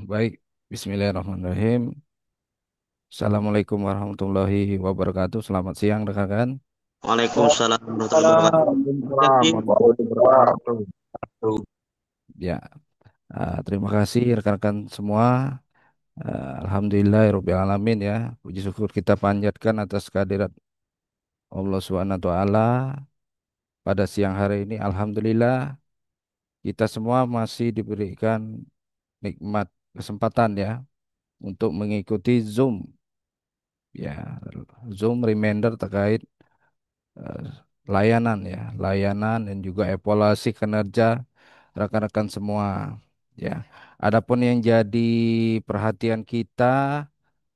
Baik, Bismillahirrahmanirrahim. Assalamualaikum warahmatullahi wabarakatuh. Selamat siang, rekan-rekan. Waalaikumsalam warahmatullahi wabarakatuh. Waalaikumsalam Jadi, warahmatullahi wabarakatuh. Ya, terima kasih rekan-rekan semua. Alhamdulillahirabbil alamin ya. Puji syukur kita panjatkan atas kehadirat Allah Subhanahu wa taala pada siang hari ini. Alhamdulillah kita semua masih diberikan nikmat kesempatan ya untuk mengikuti ya, Zoom reminder terkait eh, layanan ya, layanan dan juga evaluasi kinerja rekan-rekan semua. Ya, adapun yang jadi perhatian kita,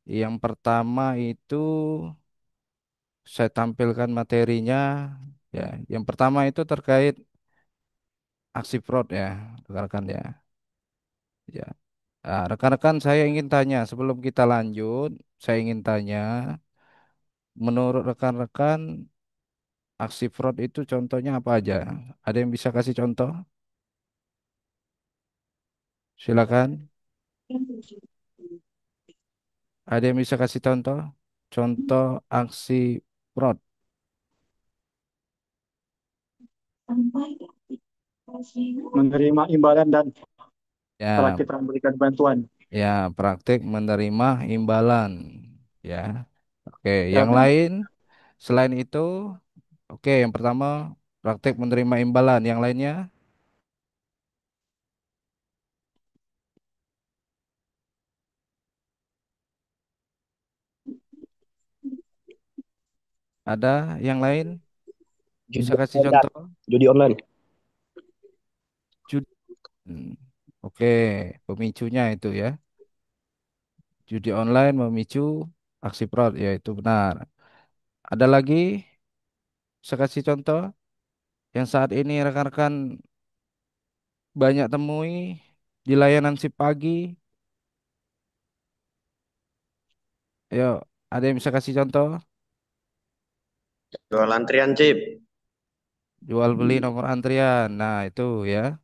yang pertama itu saya tampilkan materinya. Ya, yang pertama itu terkait aksi fraud ya, rekan-rekan ya. Ya, rekan-rekan saya ingin tanya sebelum kita lanjut, saya ingin tanya, menurut rekan-rekan aksi fraud itu contohnya apa aja? Ada yang bisa kasih contoh? Silakan. Ada yang bisa kasih contoh? Contoh aksi fraud. Menerima imbalan dan setelah Ya, kita memberikan bantuan. ya praktik menerima imbalan. Ya, oke. Ya, Yang lain selain itu, oke. Yang pertama praktik menerima imbalan. Yang lainnya ada yang lain bisa judi kasih online. contoh? Judi online. Judi. Hmm, Oke, pemicunya itu ya. Judi online memicu aksi fraud, ya itu benar. Ada lagi bisa kasih contoh yang saat ini rekan-rekan banyak temui di layanan si pagi. Ayo, ada yang bisa kasih contoh? Jual antrian chip. Jual beli nomor antrian. Nah, itu ya.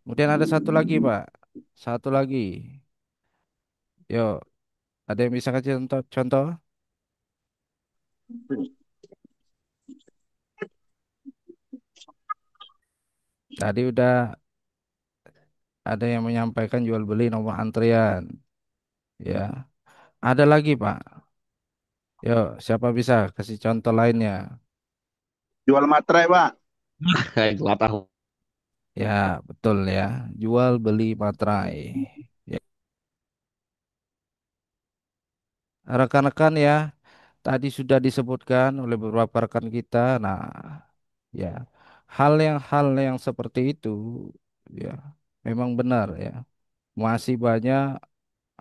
Kemudian ada satu lagi, Pak. Satu lagi. Yo, ada yang bisa kasih contoh? Contoh? Tadi udah ada yang menyampaikan jual beli nomor antrian. Ya. Ada lagi, Pak. Yo, siapa bisa kasih contoh lainnya? jual materai, Pak. Kayak gua tahu. Ya, betul ya. Jual beli materai. Ya. Rekan-rekan ya, tadi sudah disebutkan oleh beberapa rekan kita. Nah, ya, hal yang seperti itu, ya, memang benar ya. Masih banyak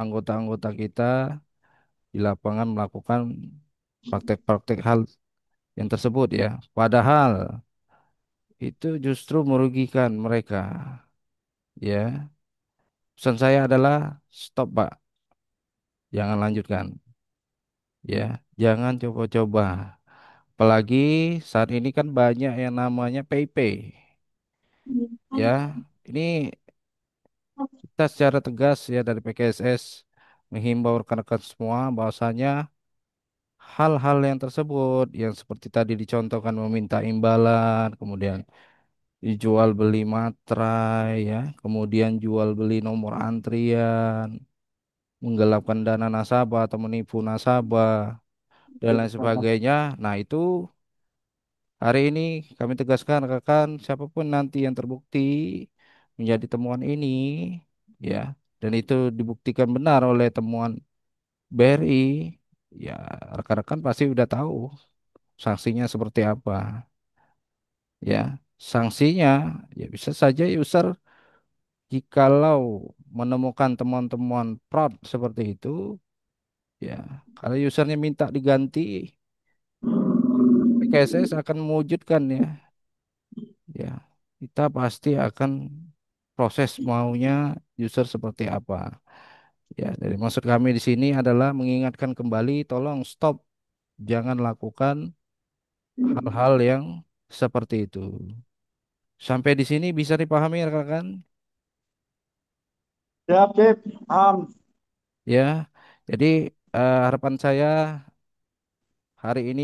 anggota-anggota kita di lapangan melakukan praktek-praktek hal yang tersebut ya. Padahal itu justru merugikan mereka. Ya, pesan saya adalah stop, Pak. Jangan lanjutkan. Ya, jangan coba-coba. Apalagi saat ini kan banyak yang namanya PayPay. Ya, ini kita secara tegas ya dari PKSS menghimbau rekan-rekan semua bahwasanya hal-hal yang tersebut yang seperti tadi dicontohkan meminta imbalan, kemudian dijual beli materai ya, kemudian jual beli nomor antrian, menggelapkan dana nasabah atau menipu nasabah dan lain sebagainya. Nah, itu hari ini kami tegaskan rekan siapapun nanti yang terbukti menjadi temuan ini ya, dan itu dibuktikan benar oleh temuan BRI, ya rekan-rekan pasti udah tahu sanksinya seperti apa. Ya, sanksinya ya bisa saja user jikalau menemukan temuan-temuan fraud seperti itu, ya kalau usernya minta diganti, PKSS akan mewujudkan ya, ya kita pasti akan proses maunya user seperti apa. Ya, dari maksud kami di sini adalah mengingatkan kembali, tolong stop, jangan lakukan hal-hal yang seperti itu. Sampai di sini bisa dipahami rekan-rekan? Siap, Cip. Paham. Ya, jadi harapan saya hari ini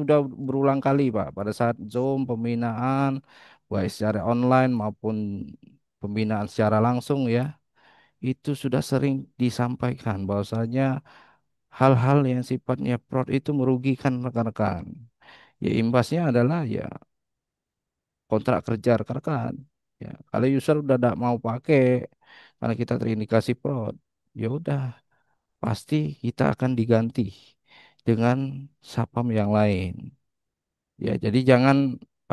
udah berulang kali Pak, pada saat Zoom pembinaan, baik secara online maupun pembinaan secara langsung ya, itu sudah sering disampaikan bahwasanya hal-hal yang sifatnya fraud itu merugikan rekan-rekan. Ya imbasnya adalah ya kontrak kerja rekan-rekan. Ya, kalau user udah tidak mau pakai karena kita terindikasi fraud, ya udah pasti kita akan diganti dengan sapam yang lain. Ya, jadi jangan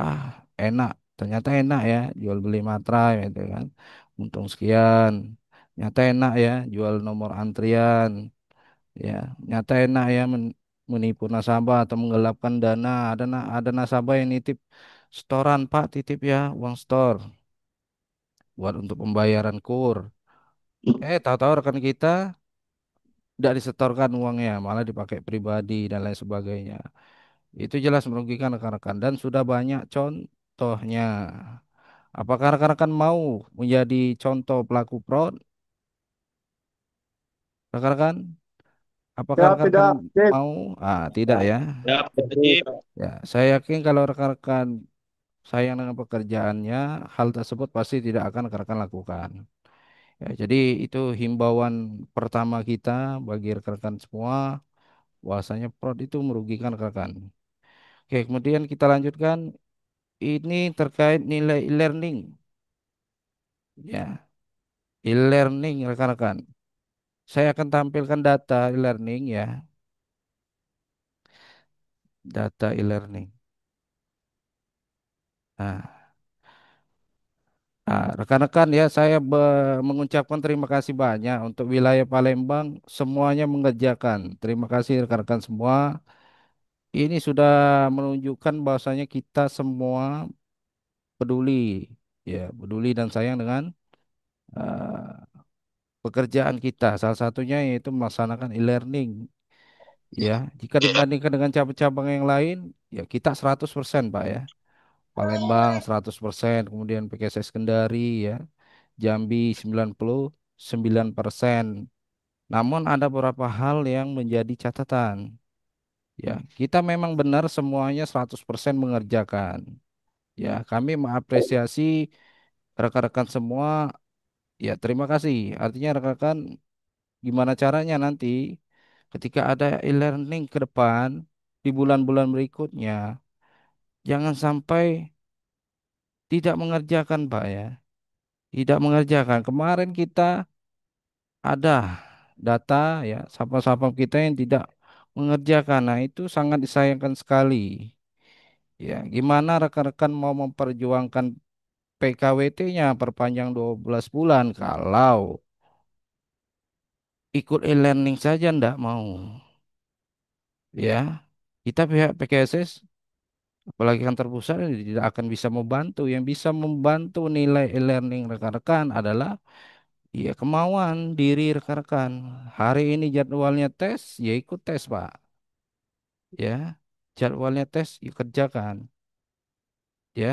ah enak, ternyata enak ya jual beli materai gitu kan. Untung sekian. Nyata enak ya jual nomor antrian, ya. Nyata enak ya menipu nasabah atau menggelapkan dana. Ada nasabah yang nitip setoran, Pak, titip ya uang setor buat untuk pembayaran kur. Tahu-tahu rekan kita tidak disetorkan uangnya, malah dipakai pribadi dan lain sebagainya. Itu jelas merugikan rekan-rekan dan sudah banyak contohnya. Apakah rekan-rekan mau menjadi contoh pelaku fraud? Rekan-rekan, apakah Siap, rekan-rekan tidak, Cip. mau? Tidak ya. Ya, Oke, Cip. Ya, saya yakin kalau rekan-rekan sayang dengan pekerjaannya, hal tersebut pasti tidak akan rekan-rekan lakukan. Ya, jadi itu himbauan pertama kita bagi rekan-rekan semua, bahwasanya fraud itu merugikan rekan-rekan. Oke, kemudian kita lanjutkan. Ini terkait nilai e-learning. Ya, e-learning rekan-rekan. Saya akan tampilkan data e-learning ya, data e-learning. Nah, rekan-rekan ya, saya mengucapkan terima kasih banyak untuk wilayah Palembang, semuanya mengerjakan. Terima kasih rekan-rekan semua. Ini sudah menunjukkan bahwasanya kita semua peduli, ya, peduli dan sayang dengan eh, pekerjaan kita. Salah satunya yaitu melaksanakan e-learning. Ya, jika dibandingkan dengan cabang-cabang yang lain, ya kita 100% Pak ya. Palembang 100%, kemudian PKSS Kendari ya, Jambi 99%. Namun ada beberapa hal yang menjadi catatan. Ya, kita memang benar semuanya 100% mengerjakan. Ya, kami mengapresiasi rekan-rekan semua. Ya, terima kasih. Artinya rekan-rekan gimana caranya nanti ketika ada e-learning ke depan di bulan-bulan berikutnya, jangan sampai tidak mengerjakan, Pak ya. Tidak mengerjakan. Kemarin kita ada data ya sapam-sapam kita yang tidak mengerjakan. Nah, itu sangat disayangkan sekali. Ya, gimana rekan-rekan mau memperjuangkan PKWT-nya perpanjang 12 bulan kalau ikut e-learning saja ndak mau. Ya, kita pihak PKSS apalagi kantor pusat tidak akan bisa membantu. Yang bisa membantu nilai e-learning rekan-rekan adalah iya, kemauan diri rekan-rekan. Hari ini jadwalnya tes, ya ikut tes, Pak. Ya, jadwalnya tes, ya kerjakan. Ya,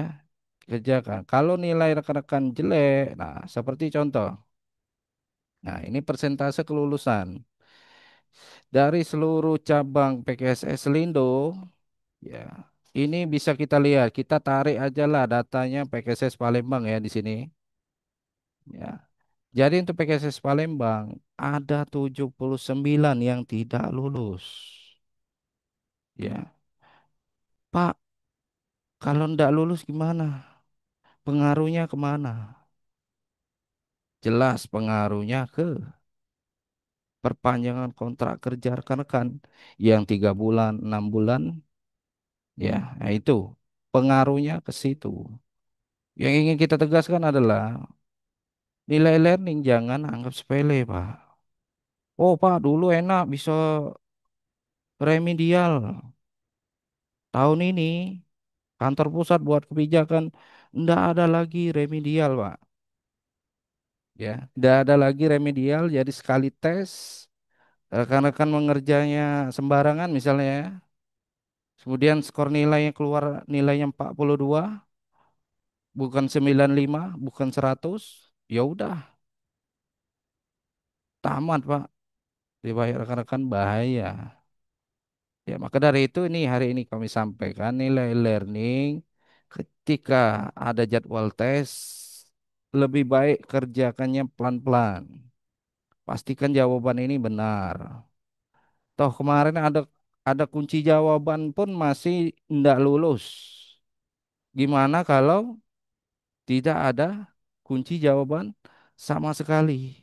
kerjakan. Kalau nilai rekan-rekan jelek, nah seperti contoh. Nah, ini persentase kelulusan. Dari seluruh cabang PKSS Selindo, ya, ini bisa kita lihat. Kita tarik aja lah datanya PKSS Palembang ya di sini. Ya. Jadi untuk PKSS Palembang ada 79 yang tidak lulus. Ya, Pak, kalau ndak lulus gimana? Pengaruhnya kemana? Jelas pengaruhnya ke perpanjangan kontrak kerja rekan-rekan yang 3 bulan, 6 bulan, ya, nah itu pengaruhnya ke situ. Yang ingin kita tegaskan adalah nilai learning jangan anggap sepele, Pak. Oh, Pak, dulu enak bisa remedial. Tahun ini kantor pusat buat kebijakan ndak ada lagi remedial, Pak. Ya, ndak ada lagi remedial. Jadi sekali tes rekan-rekan mengerjanya sembarangan misalnya ya. Kemudian skor nilainya keluar nilainya 42, bukan 95, bukan 100. Ya udah, tamat Pak. Riwayat rekan-rekan bahaya. Ya, maka dari itu ini hari ini kami sampaikan nilai learning ketika ada jadwal tes lebih baik kerjakannya pelan-pelan. Pastikan jawaban ini benar. Toh kemarin ada kunci jawaban pun masih tidak lulus. Gimana kalau tidak ada kunci jawaban sama sekali?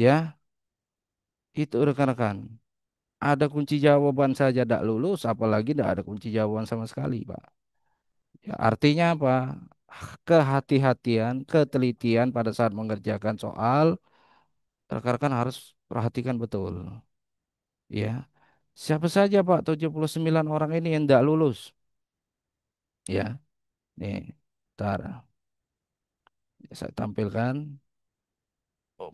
Ya, itu rekan-rekan. Ada kunci jawaban saja tidak lulus, apalagi tidak ada kunci jawaban sama sekali, Pak. Ya, artinya apa? Kehati-hatian, ketelitian pada saat mengerjakan soal, rekan-rekan harus perhatikan betul. Ya, siapa saja Pak 79 orang ini yang tidak lulus? Ya, nih, ntar saya tampilkan. Oh,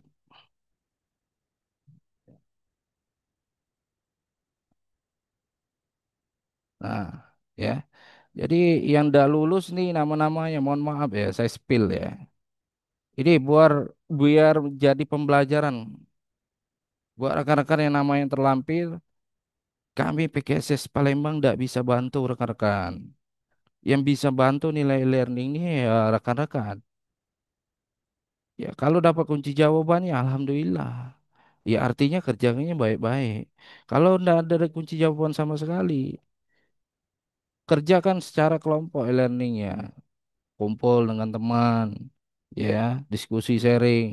nah, ya. Jadi yang tidak lulus nih nama-namanya, mohon maaf ya, saya spill ya. Ini biar jadi pembelajaran buat rekan-rekan yang namanya terlampir. Kami PKSS Palembang tidak bisa bantu rekan-rekan. Yang bisa bantu nilai learning ini ya rekan-rekan. Ya kalau dapat kunci jawabannya, alhamdulillah. Ya artinya kerjanya baik-baik. Kalau tidak ada kunci jawaban sama sekali, kerjakan secara kelompok e-learningnya. Kumpul dengan teman, ya, diskusi sharing.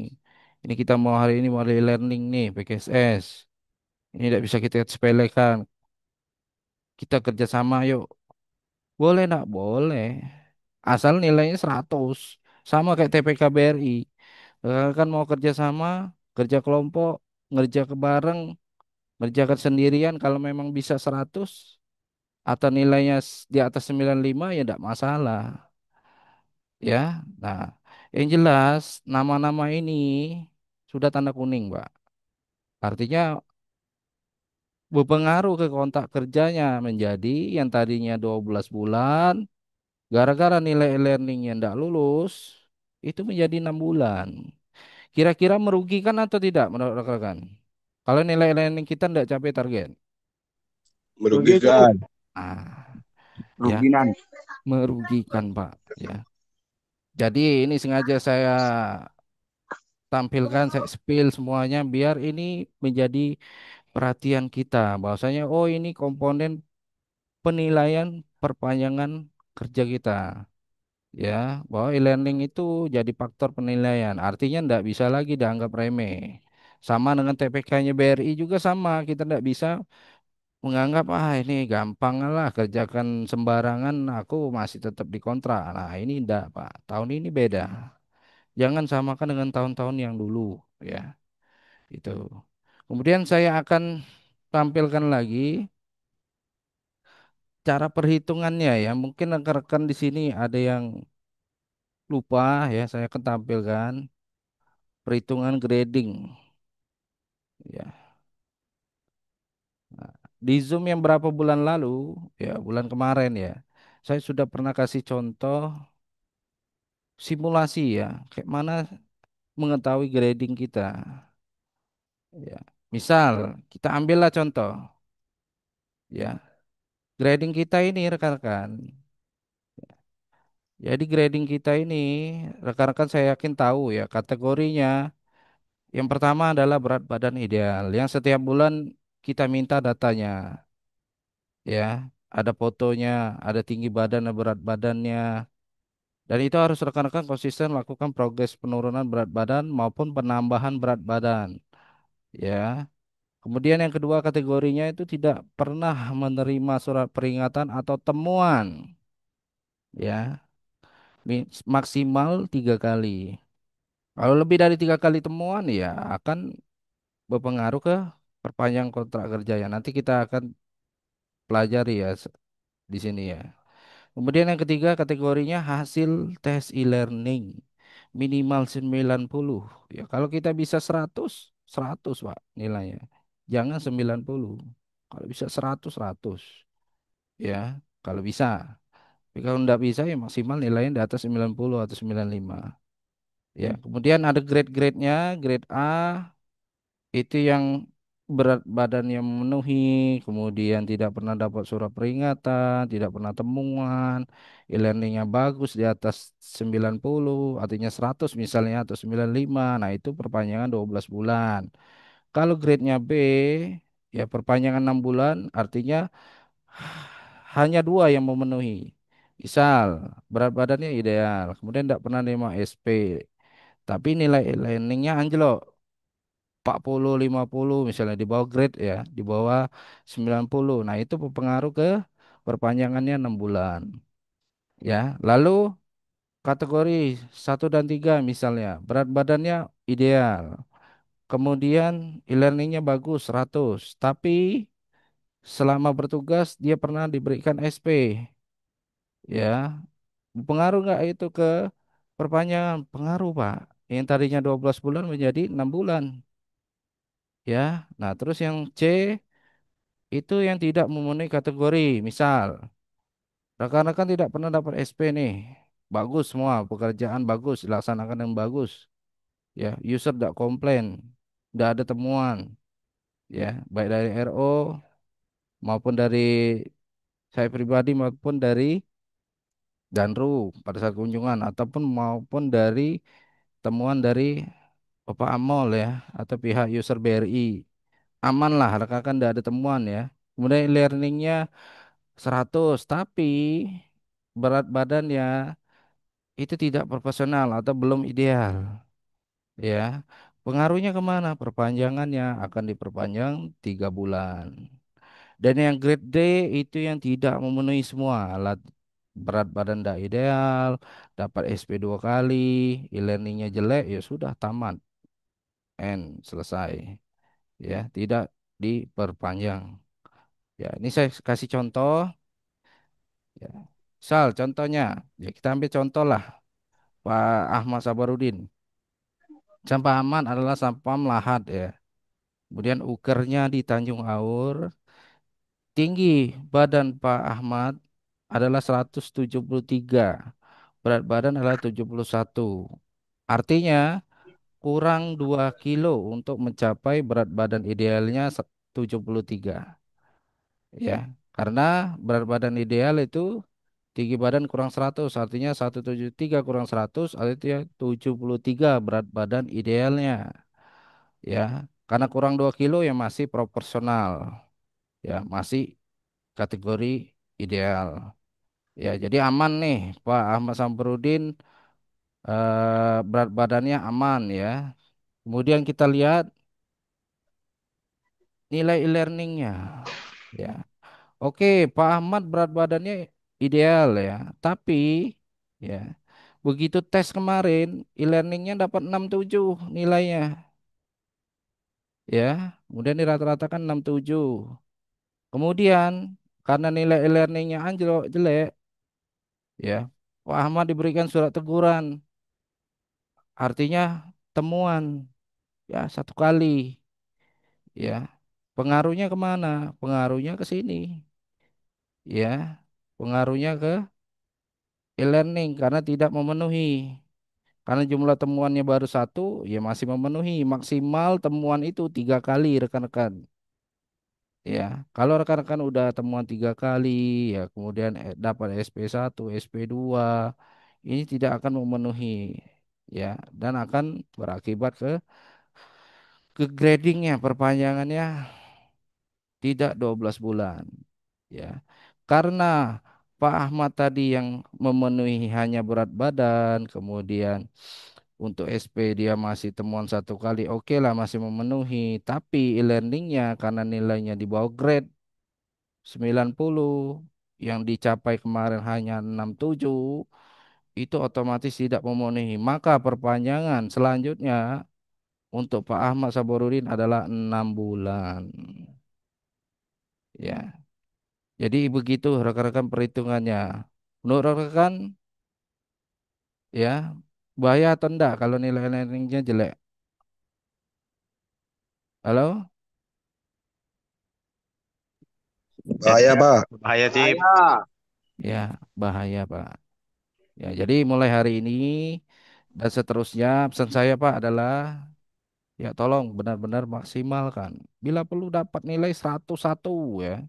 Ini kita mau hari ini mau e-learning nih, PKSS. Ini tidak bisa kita sepelekan. Kita kerjasama yuk. Boleh nak? Boleh. Asal nilainya 100. Sama kayak TPK BRI. Kan mau kerja sama, kerja kelompok, ngerja ke bareng, ngerjakan sendirian kalau memang bisa 100 atau nilainya di atas 95 ya tidak masalah. Ya, nah yang jelas nama-nama ini sudah tanda kuning, Pak. Artinya berpengaruh ke kontak kerjanya menjadi yang tadinya 12 bulan, gara-gara nilai e-learning yang tidak lulus, itu menjadi 6 bulan. Kira-kira merugikan atau tidak menurut rekan-rekan? Kalau nilai e-learning kita tidak capai target. Begitu. Merugikan. Nah, ya, Ruginan. merugikan, Pak. Ya. Jadi ini sengaja saya tampilkan, saya spill semuanya biar ini menjadi perhatian kita. Bahwasanya, oh ini komponen penilaian perpanjangan kerja kita. Ya, bahwa e-learning itu jadi faktor penilaian. Artinya tidak bisa lagi dianggap remeh. Sama dengan TPK-nya BRI juga sama. Kita tidak bisa menganggap ini gampang lah kerjakan sembarangan. Aku masih tetap dikontrak. Nah ini tidak Pak. Tahun ini beda. Jangan samakan dengan tahun-tahun yang dulu. Ya, itu. Kemudian saya akan tampilkan lagi cara perhitungannya ya. Mungkin rekan-rekan di sini ada yang lupa ya. Saya akan tampilkan perhitungan grading. Ya. Nah, di Zoom yang berapa bulan lalu, ya bulan kemarin ya, saya sudah pernah kasih contoh simulasi ya, kayak mana mengetahui grading kita. Ya, misal kita ambillah contoh, ya, grading kita ini rekan-rekan. Jadi grading kita ini, rekan-rekan saya yakin tahu ya kategorinya. Yang pertama adalah berat badan ideal, yang setiap bulan kita minta datanya, ya, ada fotonya, ada tinggi badan, ada berat badannya. Dan itu harus rekan-rekan konsisten lakukan progres penurunan berat badan maupun penambahan berat badan. Ya. Kemudian yang kedua kategorinya itu tidak pernah menerima surat peringatan atau temuan. Ya. Maksimal 3 kali. Kalau lebih dari 3 kali temuan ya akan berpengaruh ke perpanjang kontrak kerja ya. Nanti kita akan pelajari ya di sini ya. Kemudian yang ketiga kategorinya hasil tes e-learning minimal 90. Ya, kalau kita bisa 100, 100 Pak nilainya. Jangan 90. Kalau bisa 100, 100. Ya, kalau bisa. Tapi kalau enggak bisa ya maksimal nilainya di atas 90 atau 95. Ya, kemudian ada grade-grade-nya, grade A itu yang berat badannya memenuhi, kemudian tidak pernah dapat surat peringatan, tidak pernah temuan, e-learningnya bagus di atas 90, artinya 100 misalnya atau 95. Nah, itu perpanjangan 12 bulan. Kalau grade-nya B, ya perpanjangan 6 bulan, artinya hanya dua yang memenuhi. Misal, berat badannya ideal, kemudian tidak pernah nerima SP, tapi nilai e-learningnya anjlok. 40, 50 misalnya di bawah grade ya, di bawah 90. Nah, itu berpengaruh ke perpanjangannya 6 bulan. Ya, lalu kategori 1 dan 3 misalnya, berat badannya ideal. Kemudian e-learningnya bagus 100, tapi selama bertugas dia pernah diberikan SP. Ya, pengaruh nggak itu ke perpanjangan? Pengaruh, Pak. Yang tadinya 12 bulan menjadi 6 bulan. Ya, nah terus yang C itu yang tidak memenuhi kategori. Misal, rekan-rekan tidak pernah dapat SP nih. Bagus semua, pekerjaan bagus, dilaksanakan dengan bagus. Ya, user tidak komplain, tidak ada temuan. Ya, baik dari RO maupun dari saya pribadi maupun dari Danru pada saat kunjungan ataupun maupun dari temuan dari Bapak Amol ya atau pihak user BRI. Aman lah, rekan-rekan tidak ada temuan ya. Kemudian learningnya 100 tapi berat badannya itu tidak proporsional atau belum ideal ya. Pengaruhnya kemana? Perpanjangannya akan diperpanjang 3 bulan. Dan yang grade D itu yang tidak memenuhi semua alat, berat badan tidak ideal, dapat SP 2 kali, e-learningnya jelek, ya sudah tamat, selesai ya, tidak diperpanjang. Ya, ini saya kasih contoh ya. Misal contohnya, ya kita ambil contoh lah Pak Ahmad Sabarudin. Sampah aman adalah sampah melahat ya. Kemudian ukernya di Tanjung Aur. Tinggi badan Pak Ahmad adalah 173. Berat badan adalah 71. Artinya kurang 2 kilo untuk mencapai berat badan idealnya 73. Ya. Karena berat badan ideal itu tinggi badan kurang 100. Artinya 173 kurang 100 artinya 73 berat badan idealnya. Ya, karena kurang 2 kilo ya masih proporsional, ya masih kategori ideal. Ya, jadi aman nih Pak Ahmad Samprudin, berat badannya aman ya. Kemudian kita lihat nilai e-learningnya. Ya, oke Pak Ahmad berat badannya ideal ya, tapi ya begitu tes kemarin e-learningnya dapat 67 nilainya ya. Kemudian dirata-ratakan 67. Kemudian karena nilai e-learningnya anjlok jelek, ya Pak Ahmad diberikan surat teguran, artinya temuan ya 1 kali, ya pengaruhnya kemana? Pengaruhnya ke sini, ya pengaruhnya ke e-learning karena tidak memenuhi. Karena jumlah temuannya baru 1, ya masih memenuhi. Maksimal temuan itu 3 kali rekan-rekan. Ya, kalau rekan-rekan udah temuan 3 kali, ya kemudian dapat SP1, SP2, ini tidak akan memenuhi, ya, dan akan berakibat ke gradingnya, perpanjangannya tidak 12 bulan, ya. Karena Pak Ahmad tadi yang memenuhi hanya berat badan, kemudian untuk SP dia masih temuan 1 kali, oke lah masih memenuhi, tapi e-learningnya karena nilainya di bawah grade 90 yang dicapai kemarin hanya 67 itu otomatis tidak memenuhi. Maka perpanjangan selanjutnya untuk Pak Ahmad Sabarudin adalah 6 bulan. Ya, jadi begitu rekan-rekan perhitungannya. Menurut rekan ya bahaya atau enggak kalau nilai learningnya jelek? Halo? Bahaya, Ya, Pak. Bahaya, Cip. bahaya. Ya, bahaya Pak. Ya, jadi mulai hari ini Dan seterusnya pesan saya Pak adalah ya tolong benar-benar maksimalkan. Bila perlu dapat nilai 101 ya.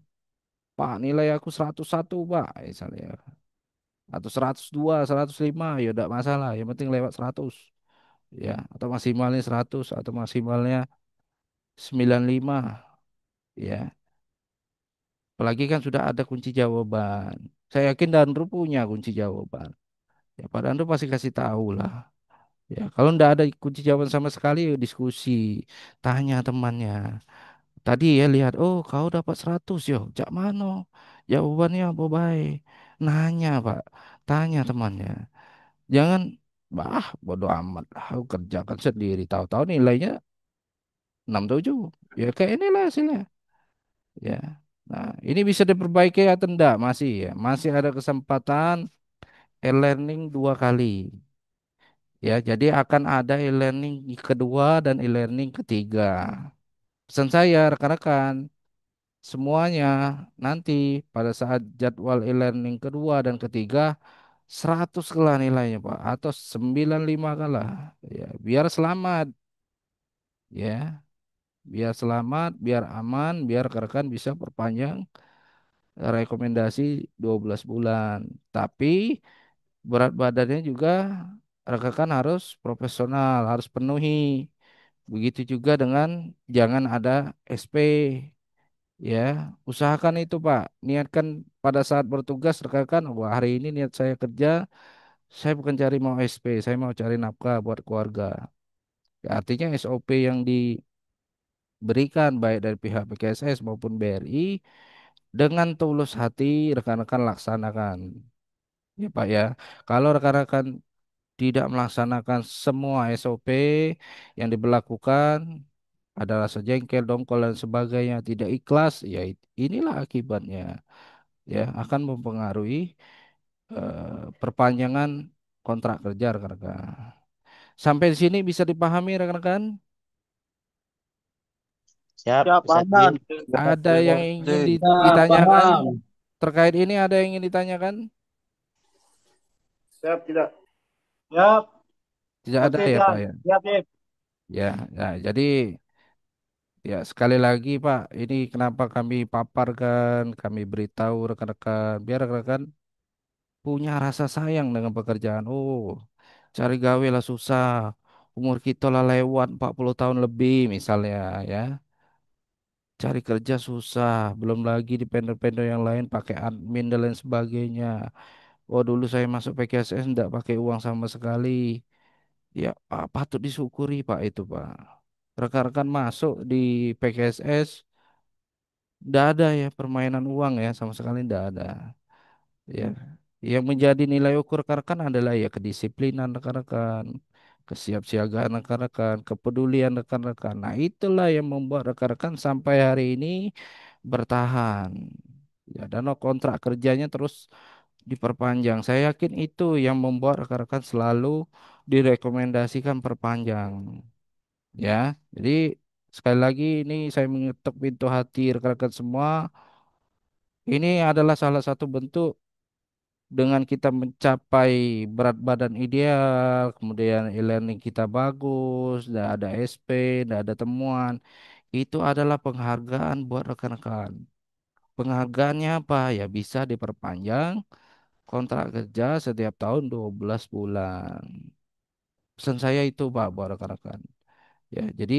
Pak nilai aku 101 Pak misalnya. Atau 102, 105 ya tidak masalah. Yang penting lewat 100 ya. Atau maksimalnya 100 atau maksimalnya 95 ya. Apalagi kan sudah ada kunci jawaban. Saya yakin Danru punya kunci jawaban. Ya Pak Danru pasti kasih tahu lah. Ya, kalau ndak ada kunci jawaban sama sekali, ya diskusi, tanya temannya. Tadi ya lihat, oh kau dapat 100 yo, cak mano? Jawabannya apa baik? Nanya Pak, tanya temannya. Jangan, bah bodo amat lah, aku kerjakan sendiri. Tahu-tahu nilainya 67. Ya kayak inilah hasilnya. Ya, nah ini bisa diperbaiki atau enggak? Masih ya, masih ada kesempatan e-learning 2 kali. Ya, jadi akan ada e-learning kedua dan e-learning ketiga. Pesan saya rekan-rekan, semuanya nanti pada saat jadwal e-learning kedua dan ketiga 100 kalah nilainya Pak atau 95 kalah. Ya, biar selamat ya, biar selamat, biar aman, biar rekan-rekan bisa perpanjang rekomendasi 12 bulan. Tapi berat badannya juga rekan-rekan harus profesional, harus penuhi. Begitu juga dengan jangan ada SP ya. Usahakan itu Pak. Niatkan pada saat bertugas rekan-rekan, wah hari ini niat saya kerja, saya bukan cari mau SP, saya mau cari nafkah buat keluarga. Ya, artinya SOP yang diberikan baik dari pihak PKSS maupun BRI dengan tulus hati rekan-rekan laksanakan. Ya Pak ya. Kalau rekan-rekan tidak melaksanakan semua SOP yang diberlakukan, ada rasa jengkel, dongkol dan sebagainya, tidak ikhlas, ya inilah akibatnya. Ya akan mempengaruhi perpanjangan kontrak kerja rekan-rekan. Sampai di sini bisa dipahami rekan-rekan? Siap, Siap, Ustaz aman. Bin. Ada yang ingin Siap, ditanyakan paham. terkait ini? Ada yang ingin ditanyakan? Siap, tidak. Siap. Tidak ada Oke, ya Cak. Pak ya. Siap, Ip. Ya, ya. Jadi ya sekali lagi Pak, ini kenapa kami paparkan, kami beritahu rekan-rekan, biar rekan-rekan punya rasa sayang dengan pekerjaan. Oh, cari gawe lah susah. Umur kita lah lewat 40 tahun lebih misalnya ya. Cari kerja susah, belum lagi di vendor-vendor yang lain pakai admin dan lain sebagainya. Oh, dulu saya masuk PKSS enggak pakai uang sama sekali. Ya, patut disyukuri Pak itu Pak. Rekan-rekan masuk di PKSS enggak ada ya permainan uang ya sama sekali enggak ada. Ya, yang menjadi nilai ukur rekan-rekan adalah ya kedisiplinan rekan-rekan, kesiapsiagaan rekan-rekan, kepedulian rekan-rekan. Nah, itulah yang membuat rekan-rekan sampai hari ini bertahan. Ya, dan kontrak kerjanya terus diperpanjang. Saya yakin itu yang membuat rekan-rekan selalu direkomendasikan perpanjang. Ya, jadi sekali lagi ini saya mengetuk pintu hati rekan-rekan semua. Ini adalah salah satu bentuk dengan kita mencapai berat badan ideal, kemudian e-learning kita bagus, tidak ada SP, tidak ada temuan, itu adalah penghargaan buat rekan-rekan. Penghargaannya apa? Ya bisa diperpanjang kontrak kerja setiap tahun 12 bulan. Pesan saya itu Pak buat rekan-rekan. Ya, jadi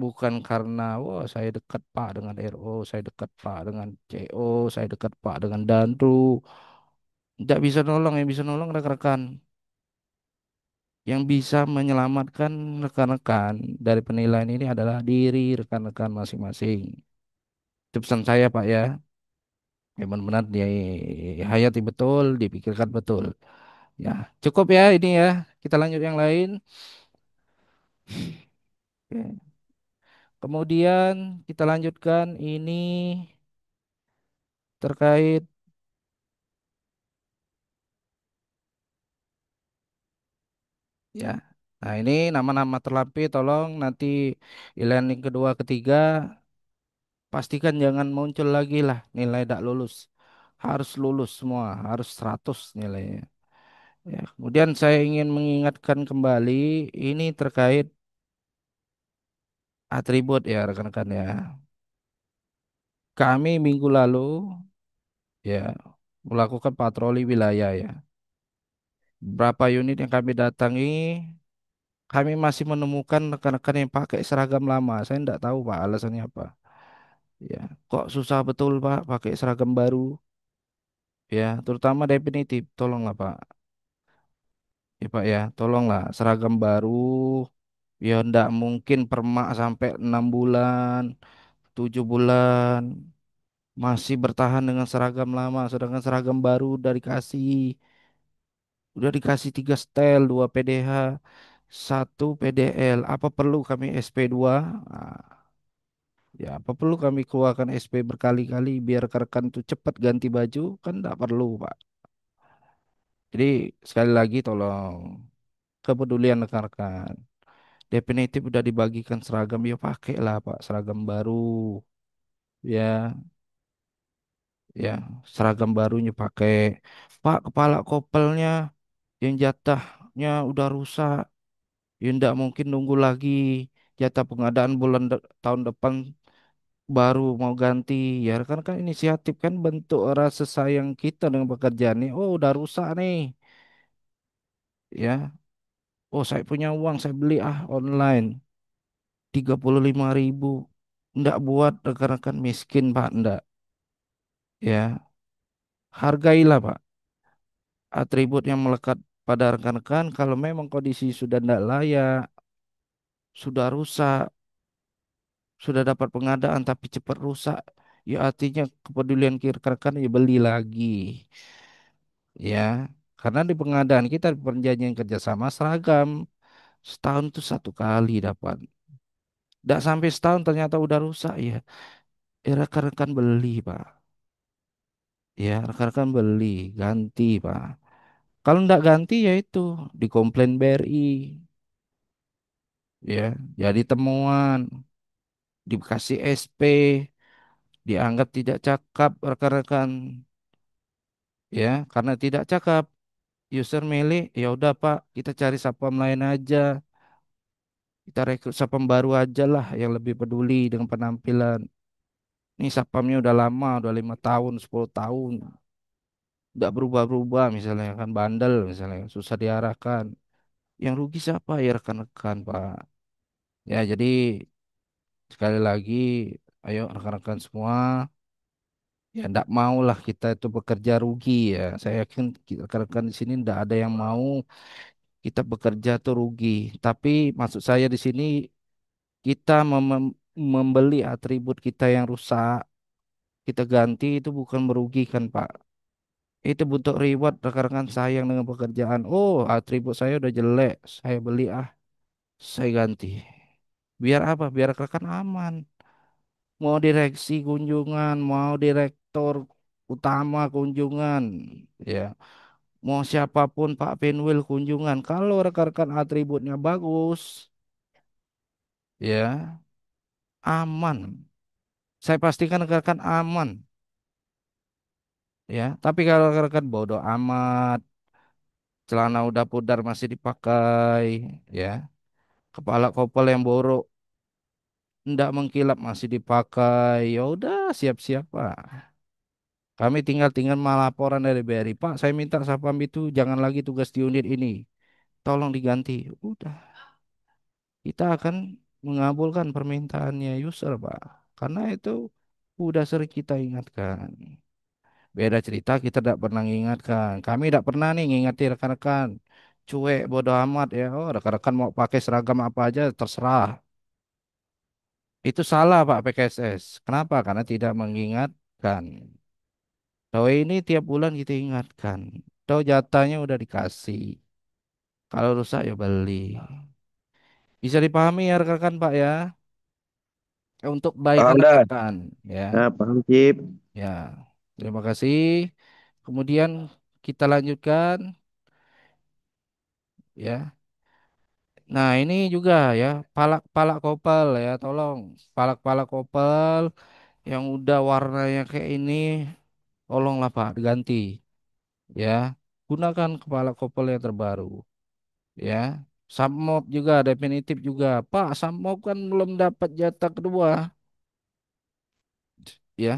bukan karena wah saya dekat Pak dengan RO, saya dekat Pak dengan CO, saya dekat Pak dengan Danru. Tidak bisa nolong, yang bisa nolong rekan-rekan. Yang bisa menyelamatkan rekan-rekan dari penilaian ini adalah diri rekan-rekan masing-masing. Itu pesan saya Pak ya. Ya benar-benar dihayati betul, dipikirkan betul. Ya, cukup ya ini ya. Kita lanjut yang lain. Oke. Kemudian kita lanjutkan ini terkait ya. Nah, ini nama-nama terlampi tolong nanti e-learning kedua ketiga pastikan jangan muncul lagi lah nilai tak lulus. Harus lulus semua, harus 100 nilainya. Ya, kemudian saya ingin mengingatkan kembali ini terkait atribut ya rekan-rekan ya. Kami minggu lalu ya melakukan patroli wilayah ya. Berapa unit yang kami datangi, kami masih menemukan rekan-rekan yang pakai seragam lama. Saya tidak tahu Pak alasannya apa. Ya, kok susah betul Pak pakai seragam baru ya, terutama definitif. Tolonglah Pak. Ya Pak ya, tolonglah seragam baru ya ndak mungkin permak sampai 6 bulan, 7 bulan masih bertahan dengan seragam lama, sedangkan seragam baru udah dikasih 3 setel, 2 PDH, 1 PDL. Apa perlu kami SP2? Nah, ya apa perlu kami keluarkan SP berkali-kali biar rekan-rekan itu cepat ganti baju? Kan tidak perlu Pak. Jadi sekali lagi tolong kepedulian rekan-rekan. Definitif udah dibagikan seragam ya pakailah Pak seragam baru ya, ya seragam barunya pakai. Pak kepala kopelnya yang jatahnya udah rusak ya ndak mungkin nunggu lagi jatah pengadaan tahun depan baru mau ganti ya kan, kan inisiatif kan bentuk rasa sayang kita dengan pekerjaan ini. Oh udah rusak nih ya, oh saya punya uang saya beli online 35.000, ndak buat rekan-rekan miskin Pak, ndak ya, hargailah Pak atribut yang melekat pada rekan-rekan. Kalau memang kondisi sudah tidak layak, sudah rusak, sudah dapat pengadaan tapi cepat rusak, ya artinya kepedulian rekan-rekan ya beli lagi ya. Karena di pengadaan kita di perjanjian kerjasama seragam setahun itu 1 kali dapat. Tidak sampai setahun ternyata udah rusak ya. Ya rekan-rekan beli Pak. Ya rekan-rekan beli ganti Pak. Kalau tidak ganti ya itu dikomplain BRI ya, jadi temuan, dikasih SP, dianggap tidak cakap rekan-rekan ya, karena tidak cakap user milih ya udah Pak kita cari satpam lain aja, kita rekrut satpam baru aja lah yang lebih peduli dengan penampilan. Ini satpamnya udah lama, udah 5 tahun, 10 tahun, nggak berubah-berubah misalnya kan bandel misalnya susah diarahkan. Yang rugi siapa ya rekan-rekan Pak. Ya jadi sekali lagi ayo rekan-rekan semua. Ya, enggak maulah kita itu bekerja rugi ya. Saya yakin rekan-rekan di sini enggak ada yang mau kita bekerja tuh rugi. Tapi maksud saya di sini kita membeli atribut kita yang rusak, kita ganti itu bukan merugikan, Pak. Itu bentuk reward rekan-rekan sayang dengan pekerjaan. Oh, atribut saya udah jelek, saya beli saya ganti. Biar apa? Biar rekan aman. Mau direksi kunjungan, mau direktur utama kunjungan, ya. Mau siapapun Pak Pinwil kunjungan, kalau rekan-rekan atributnya bagus, ya aman. Saya pastikan rekan-rekan aman, ya. Tapi kalau rekan-rekan bodoh amat, celana udah pudar masih dipakai, ya. Kepala kopel yang borok, ndak mengkilap masih dipakai, ya udah siap-siap Pak. Kami tinggal laporan dari BRI. Pak, saya minta Sapam itu jangan lagi tugas di unit ini. Tolong diganti. Udah, kita akan mengabulkan permintaannya user, Pak. Karena itu udah sering kita ingatkan. Beda cerita kita tidak pernah mengingatkan. Kami tidak pernah nih ngingati rekan-rekan. Cuek, bodoh amat ya. Oh, rekan-rekan mau pakai seragam apa aja terserah. Itu salah Pak PKSS. Kenapa? Karena tidak mengingatkan. Tahu ini tiap bulan kita ingatkan. Tahu jatahnya udah dikasih. Kalau rusak ya beli. Bisa dipahami ya rekan-rekan Pak ya. Untuk kebaikan Paham dah. rekan-rekan ya. Nah, paham Cip. Ya. Terima kasih. Kemudian kita lanjutkan ya. Nah, ini juga ya, palak-palak kopel ya, tolong palak-palak kopel yang udah warnanya kayak ini tolonglah Pak diganti ya. gunakan kepala kopel yang terbaru. Ya, Submob juga definitif juga. Pak, Submob kan belum dapat jatah kedua. Ya,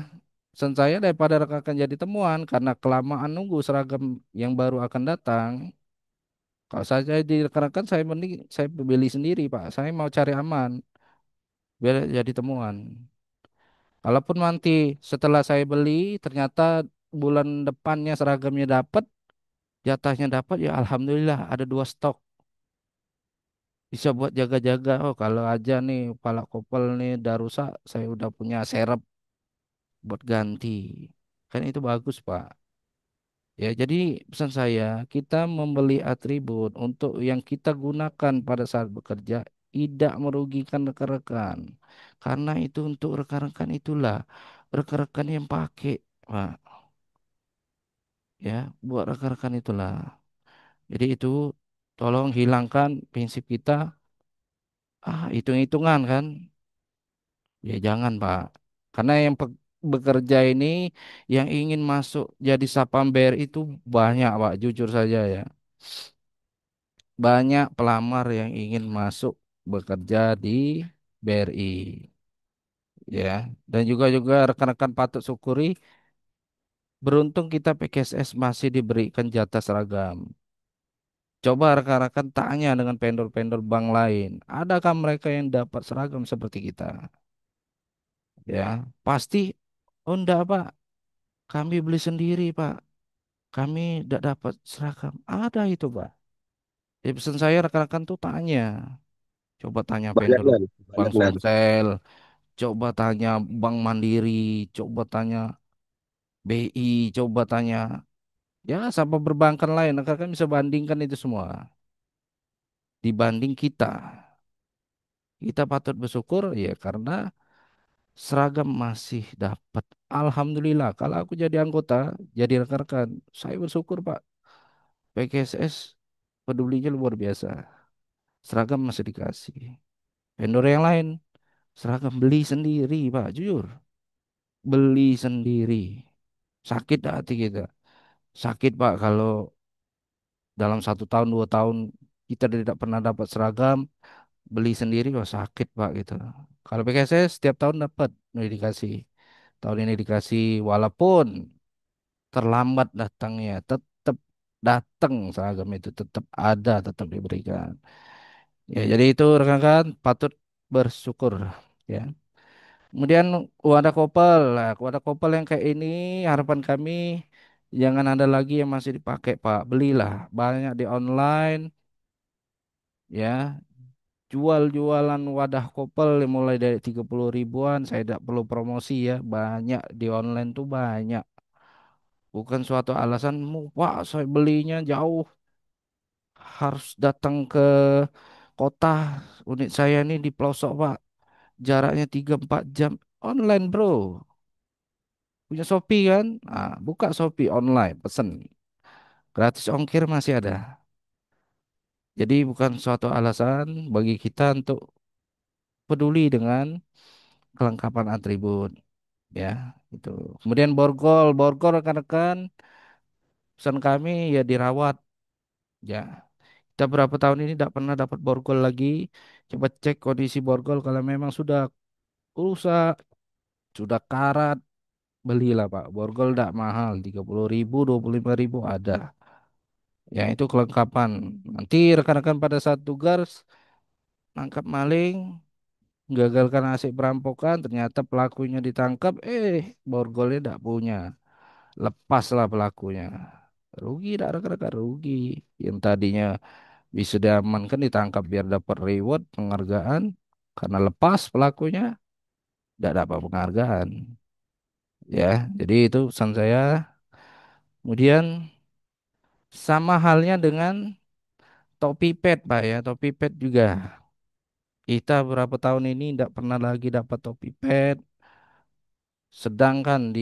pesan saya daripada rekan jadi temuan karena kelamaan nunggu seragam yang baru akan datang. Kalau saya di rekan-rekan saya mending saya beli sendiri, Pak. Saya mau cari aman biar jadi temuan. Kalaupun nanti setelah saya beli ternyata bulan depannya seragamnya dapat, jatahnya dapat, ya alhamdulillah ada dua stok. Bisa buat jaga-jaga. Oh, kalau aja nih kepala kopel nih udah rusak, saya udah punya serep buat ganti. Kan itu bagus, Pak. Ya, jadi pesan saya, kita membeli atribut untuk yang kita gunakan pada saat bekerja tidak merugikan rekan-rekan. Karena itu untuk rekan-rekan itulah rekan-rekan yang pakai, Pak. Ya, buat rekan-rekan itulah. Jadi itu tolong hilangkan prinsip kita, hitung-hitungan kan. Ya jangan, Pak. Karena yang bekerja ini yang ingin masuk jadi Sapam BRI itu banyak, Pak. Jujur saja ya. Banyak pelamar yang ingin masuk bekerja di BRI. Ya. Dan juga rekan-rekan patut syukuri beruntung kita PKSS masih diberikan jatah seragam. Coba rekan-rekan tanya dengan vendor-vendor bank lain. Adakah mereka yang dapat seragam seperti kita? Ya, pasti. Oh enggak, Pak. Kami beli sendiri, Pak. Kami tidak dapat seragam. Ada itu, Pak. Jadi pesan saya rekan-rekan tuh tanya. Coba tanya Banyak vendor nan, Bank banyak nan. Sumsel. Coba tanya Bank Mandiri. Coba tanya BI. Coba tanya. Ya, sama perbankan lain. Rekan-rekan bisa bandingkan itu semua. Dibanding kita. Kita patut bersyukur ya karena seragam masih dapat. Alhamdulillah. Kalau aku jadi anggota, jadi rekan-rekan, saya bersyukur, Pak. PKSS pedulinya luar biasa. Seragam masih dikasih. Vendor yang lain, seragam beli sendiri, Pak. Jujur, beli sendiri. Sakit hati kita. Sakit, Pak, kalau dalam 1 tahun, 2 tahun kita tidak pernah dapat seragam, beli sendiri, wah sakit, Pak, gitu. Kalau PKSS setiap tahun dapat, ini dikasih. Tahun ini dikasih, walaupun terlambat datangnya, tetap datang seragam itu, tetap ada, tetap diberikan. Ya, jadi itu rekan-rekan patut bersyukur. Ya. Kemudian wadah kopel. Nah, wadah kopel yang kayak ini harapan kami jangan ada lagi yang masih dipakai, Pak. Belilah banyak di online ya. Jual-jualan wadah kopel yang mulai dari 30 ribuan. Saya tidak perlu promosi ya. Banyak di online tuh banyak. Bukan suatu alasan, Pak, saya belinya jauh. Harus datang ke kota. Unit saya ini di pelosok, Pak. Jaraknya 3-4 jam. Online, bro. Punya Shopee kan? Buka Shopee online, pesen. Gratis ongkir masih ada. Jadi bukan suatu alasan bagi kita untuk peduli dengan kelengkapan atribut. Ya, itu. Kemudian borgol. Borgol rekan-rekan, pesan kami ya dirawat. Ya, kita berapa tahun ini tidak pernah dapat borgol lagi. Coba cek kondisi borgol kalau memang sudah rusak, sudah karat, belilah, Pak. Borgol tidak mahal, 30 ribu, 25 ribu ada. Ya, itu kelengkapan. Nanti rekan-rekan pada saat tugas nangkap maling, gagalkan aksi perampokan, ternyata pelakunya ditangkap, borgolnya tidak punya. Lepaslah pelakunya. Rugi tidak rekan-rekan? Rugi. Yang tadinya bisa diamankan ditangkap biar dapat reward, penghargaan. Karena lepas pelakunya, tidak dapat penghargaan. Ya, jadi itu pesan saya. Kemudian sama halnya dengan topi pet, Pak ya. Topi pet juga. Kita berapa tahun ini tidak pernah lagi dapat topi pet, sedangkan di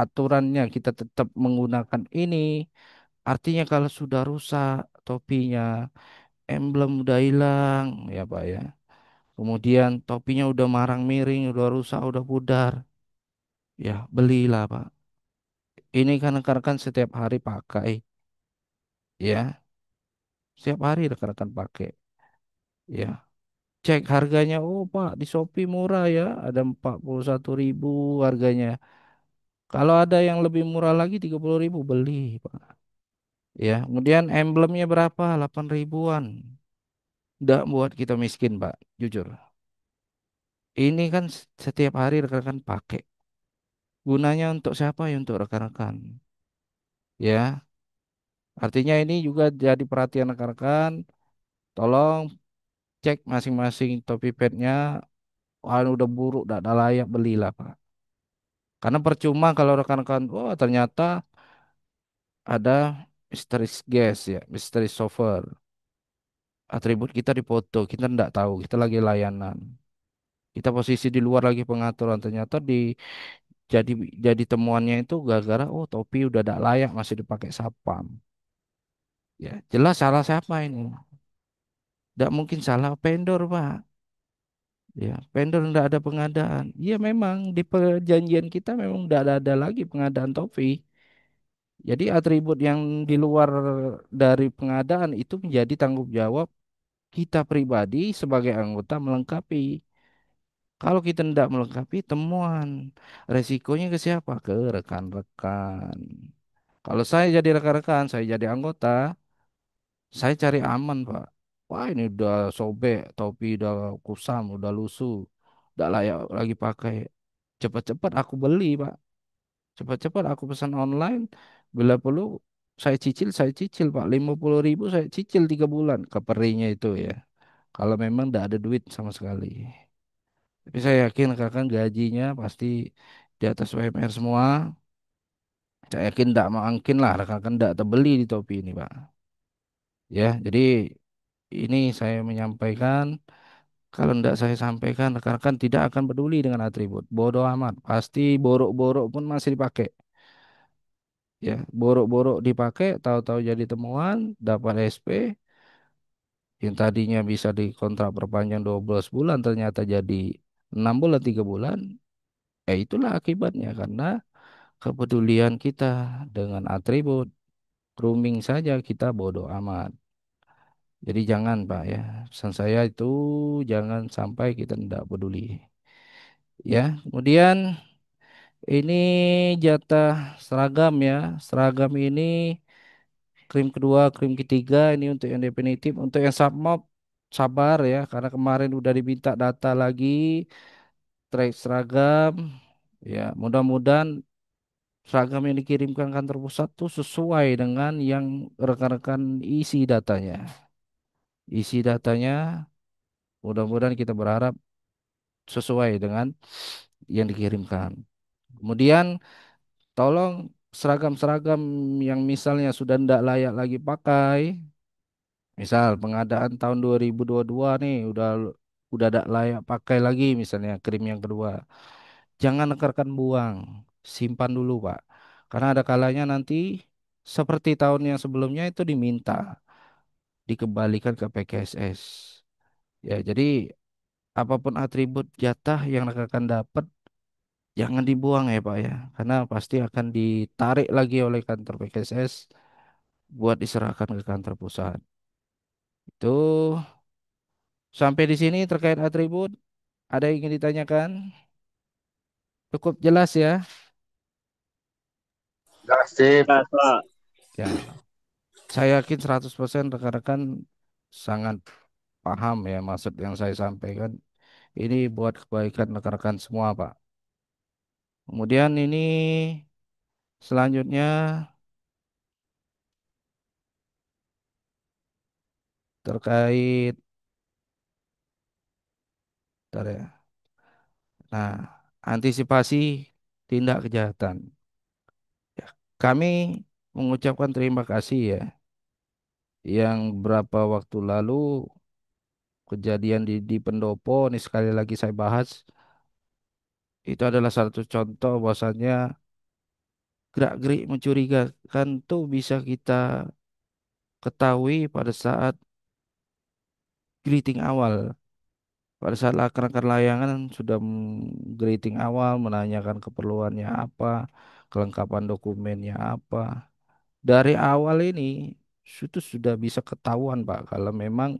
aturannya kita tetap menggunakan ini. Artinya kalau sudah rusak topinya, emblem udah hilang, ya Pak ya. Kemudian topinya udah marang miring, udah rusak, udah pudar, ya belilah, Pak. Ini kan rekan-rekan setiap hari pakai. Ya, setiap hari rekan-rekan pakai. Ya, cek harganya. Oh Pak, di Shopee murah ya, ada 41.000 harganya. Kalau ada yang lebih murah lagi 30.000 beli Pak. Ya, kemudian emblemnya berapa? 8 ribuan. Nggak buat kita miskin Pak, jujur. Ini kan setiap hari rekan-rekan pakai. Gunanya untuk siapa ya? Untuk rekan-rekan. Ya, artinya ini juga jadi perhatian rekan-rekan. Tolong cek masing-masing topi padnya. Wah, ini udah buruk, udah ada layak belilah Pak. Karena percuma kalau rekan-rekan, oh ternyata ada mystery guest ya, mystery chauffeur. Atribut kita dipoto, kita nggak tahu, kita lagi layanan. Kita posisi di luar lagi pengaturan, ternyata jadi jadi temuannya itu gara-gara oh topi udah tidak layak masih dipakai sapam. Ya, jelas salah siapa ini? Tidak mungkin salah vendor, Pak. Ya, vendor tidak ada pengadaan. Iya memang di perjanjian kita memang tidak ada lagi pengadaan topi. Jadi atribut yang di luar dari pengadaan itu menjadi tanggung jawab kita pribadi sebagai anggota melengkapi. Kalau kita tidak melengkapi temuan, resikonya ke siapa? Ke rekan-rekan. Kalau saya jadi rekan-rekan, saya jadi anggota, saya cari aman, Pak. Wah, ini udah sobek, topi udah kusam, udah lusuh, udah layak lagi pakai. Cepat-cepat aku beli, Pak. Cepat-cepat aku pesan online. Bila perlu, saya cicil, Pak. 50.000 saya cicil 3 bulan. Keperinya itu ya. Kalau memang tidak ada duit sama sekali. Tapi saya yakin rekan gajinya pasti di atas UMR semua. Saya yakin tidak mungkin lah rekan-rekan tidak terbeli di topi ini, Pak. Ya, jadi ini saya menyampaikan, kalau tidak saya sampaikan, rekan-rekan tidak akan peduli dengan atribut. Bodoh amat, pasti borok-borok pun masih dipakai. Ya, borok-borok dipakai, tahu-tahu jadi temuan, dapat SP, yang tadinya bisa dikontrak perpanjang 12 bulan, ternyata jadi 6 bulan, 3 bulan. Itulah akibatnya, karena kepedulian kita dengan atribut, grooming saja kita bodoh amat. Jadi jangan Pak ya, pesan saya itu jangan sampai kita tidak peduli. Ya, kemudian ini jatah seragam ya. Seragam ini krim kedua, krim ketiga ini untuk yang definitif. Untuk yang submob sabar ya, karena kemarin udah diminta data lagi track seragam. Ya, mudah-mudahan seragam yang dikirimkan kantor pusat tuh sesuai dengan yang rekan-rekan isi datanya. Isi datanya mudah-mudahan kita berharap sesuai dengan yang dikirimkan. Kemudian tolong seragam-seragam yang misalnya sudah tidak layak lagi pakai, misal pengadaan tahun 2022 nih udah tidak layak pakai lagi misalnya krim yang kedua. Jangan rekan buang, simpan dulu, Pak. Karena ada kalanya nanti seperti tahun yang sebelumnya itu diminta dikembalikan ke PKSS. Ya, jadi apapun atribut jatah yang rekan dapat jangan dibuang ya Pak ya, karena pasti akan ditarik lagi oleh kantor PKSS buat diserahkan ke kantor pusat. Itu sampai di sini terkait atribut, ada yang ingin ditanyakan? Cukup jelas ya? Gas sip. Ya, Pak. Ya, saya yakin 100% rekan-rekan sangat paham ya maksud yang saya sampaikan. Ini buat kebaikan rekan-rekan semua, Pak. Kemudian ini selanjutnya terkait, bentar ya. Nah, antisipasi tindak kejahatan. Ya, kami mengucapkan terima kasih ya, yang berapa waktu lalu kejadian di Pendopo, ini sekali lagi saya bahas, itu adalah satu contoh bahwasannya gerak-gerik mencurigakan tuh bisa kita ketahui pada saat greeting awal. Pada saat rekan-rekan layangan sudah greeting awal, menanyakan keperluannya apa, kelengkapan dokumennya apa. Dari awal ini itu sudah bisa ketahuan Pak kalau memang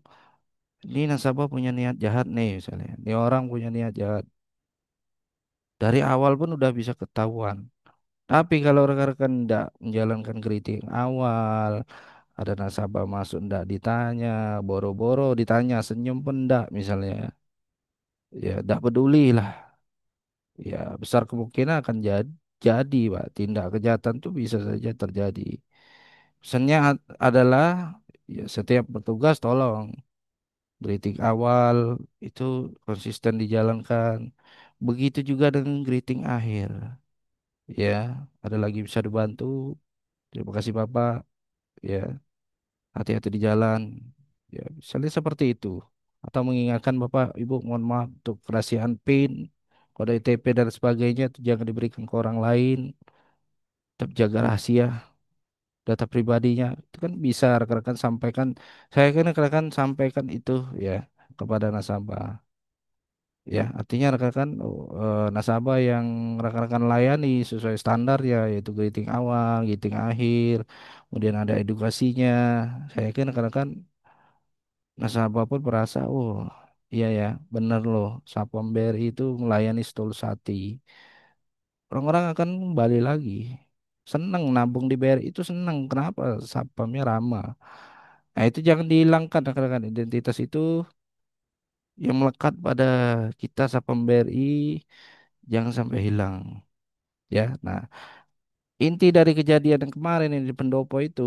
ini nasabah punya niat jahat nih misalnya. Ini orang punya niat jahat. Dari awal pun udah bisa ketahuan. Tapi kalau rekan-rekan tidak menjalankan kritik awal, ada nasabah masuk ndak ditanya, boro-boro ditanya, senyum pun ndak misalnya. Ya, ndak peduli lah. Ya, besar kemungkinan akan jadi, Pak. Tindak kejahatan itu bisa saja terjadi. Pesannya adalah ya setiap petugas tolong kritik awal itu konsisten dijalankan. Begitu juga dengan greeting akhir. Ya, ada lagi bisa dibantu. Terima kasih Bapak. Ya, hati-hati di jalan. Ya, misalnya seperti itu. Atau mengingatkan Bapak, Ibu, mohon maaf untuk kerahasiaan PIN, kode OTP dan sebagainya itu jangan diberikan ke orang lain. Tetap jaga rahasia data pribadinya. Itu kan bisa rekan-rekan sampaikan. Saya kan rekan-rekan sampaikan itu ya kepada nasabah. Ya, artinya rekan-rekan nasabah yang rekan-rekan layani sesuai standar ya, yaitu greeting awal, greeting akhir, kemudian ada edukasinya. Saya yakin rekan-rekan nasabah pun merasa, oh iya ya, benar loh, Satpam BRI itu melayani setulus hati. Orang-orang akan kembali lagi. Senang nabung di BRI itu senang. Kenapa? Satpamnya ramah. Nah itu jangan dihilangkan rekan-rekan. Identitas itu yang melekat pada kita Satpam BRI jangan sampai hilang. Ya, nah inti dari kejadian yang kemarin ini di Pendopo itu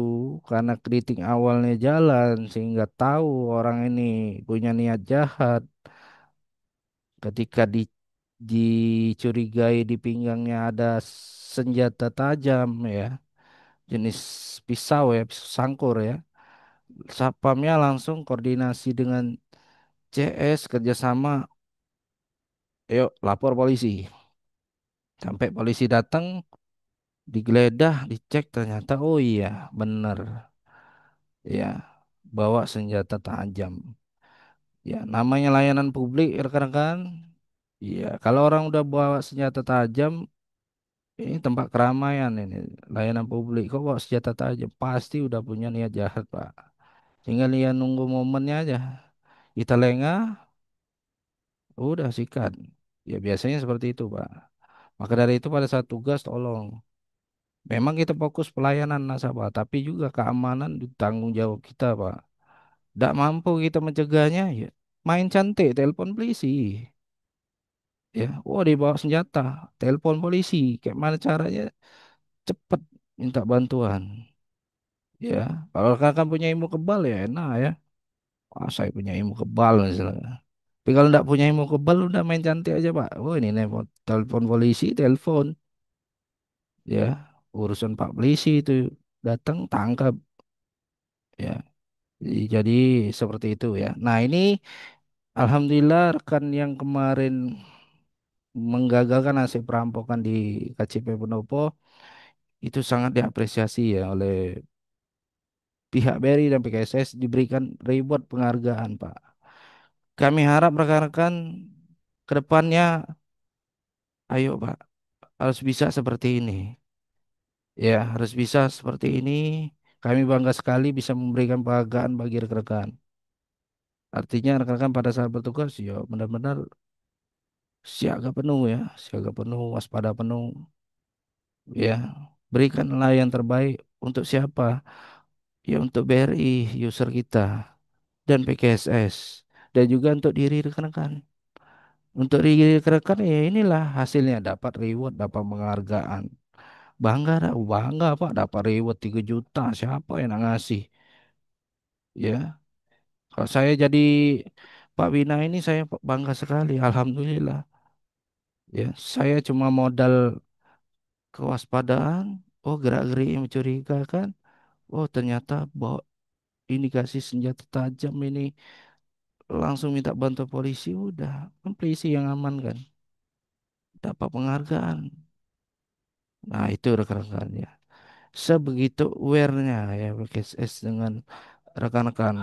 karena kritik awalnya jalan sehingga tahu orang ini punya niat jahat ketika dicurigai di pinggangnya ada senjata tajam ya jenis pisau ya pisau sangkur ya Satpamnya langsung koordinasi dengan CS kerjasama yuk lapor polisi sampai polisi datang digeledah dicek ternyata oh iya bener ya bawa senjata tajam. Ya, namanya layanan publik, rekan-rekan. Iya, kalau orang udah bawa senjata tajam, ini tempat keramaian ini, layanan publik. Kok bawa senjata tajam? Pasti udah punya niat jahat, Pak. Tinggal dia nunggu momennya aja. Kita lengah, udah sikat. Ya biasanya seperti itu, Pak. Maka dari itu pada saat tugas tolong. Memang kita fokus pelayanan nasabah, tapi juga keamanan di tanggung jawab kita, Pak. Tidak mampu kita mencegahnya, ya main cantik, telepon polisi. Ya oh dibawa senjata telepon polisi kayak mana caranya cepat minta bantuan ya kalau kakak punya ilmu kebal ya enak ya saya punya ilmu kebal misalnya tapi kalau nggak punya ilmu kebal udah main cantik aja pak oh ini nelpon telepon polisi telepon ya urusan pak polisi itu datang tangkap ya jadi seperti itu ya nah ini alhamdulillah rekan yang kemarin menggagalkan hasil perampokan di KCP Penopo itu sangat diapresiasi ya oleh pihak BRI dan PKSS diberikan reward penghargaan, Pak. Kami harap rekan-rekan ke depannya, ayo Pak, harus bisa seperti ini. Ya, harus bisa seperti ini. Kami bangga sekali bisa memberikan penghargaan bagi rekan-rekan. Artinya rekan-rekan pada saat bertugas, ya benar-benar siaga penuh ya, siaga penuh, waspada penuh. Ya, berikanlah yang terbaik untuk siapa? Ya untuk BRI, user kita. Dan PKSS dan juga untuk diri rekan-rekan. Untuk diri rekan-rekan ya inilah hasilnya dapat reward, dapat penghargaan. Bangga dah, bangga Pak dapat reward 3 juta. Siapa yang nak ngasih? Ya, kalau saya jadi Pak Bina ini saya bangga sekali. Alhamdulillah. Ya, saya cuma modal kewaspadaan. Oh, gerak-gerik yang mencurigakan. Oh, ternyata bawa indikasi senjata tajam ini langsung minta bantu polisi. Udah, kan polisi yang aman kan. Dapat penghargaan. Nah, itu rekan-rekan ya. Sebegitu aware-nya ya PKSS dengan rekan-rekan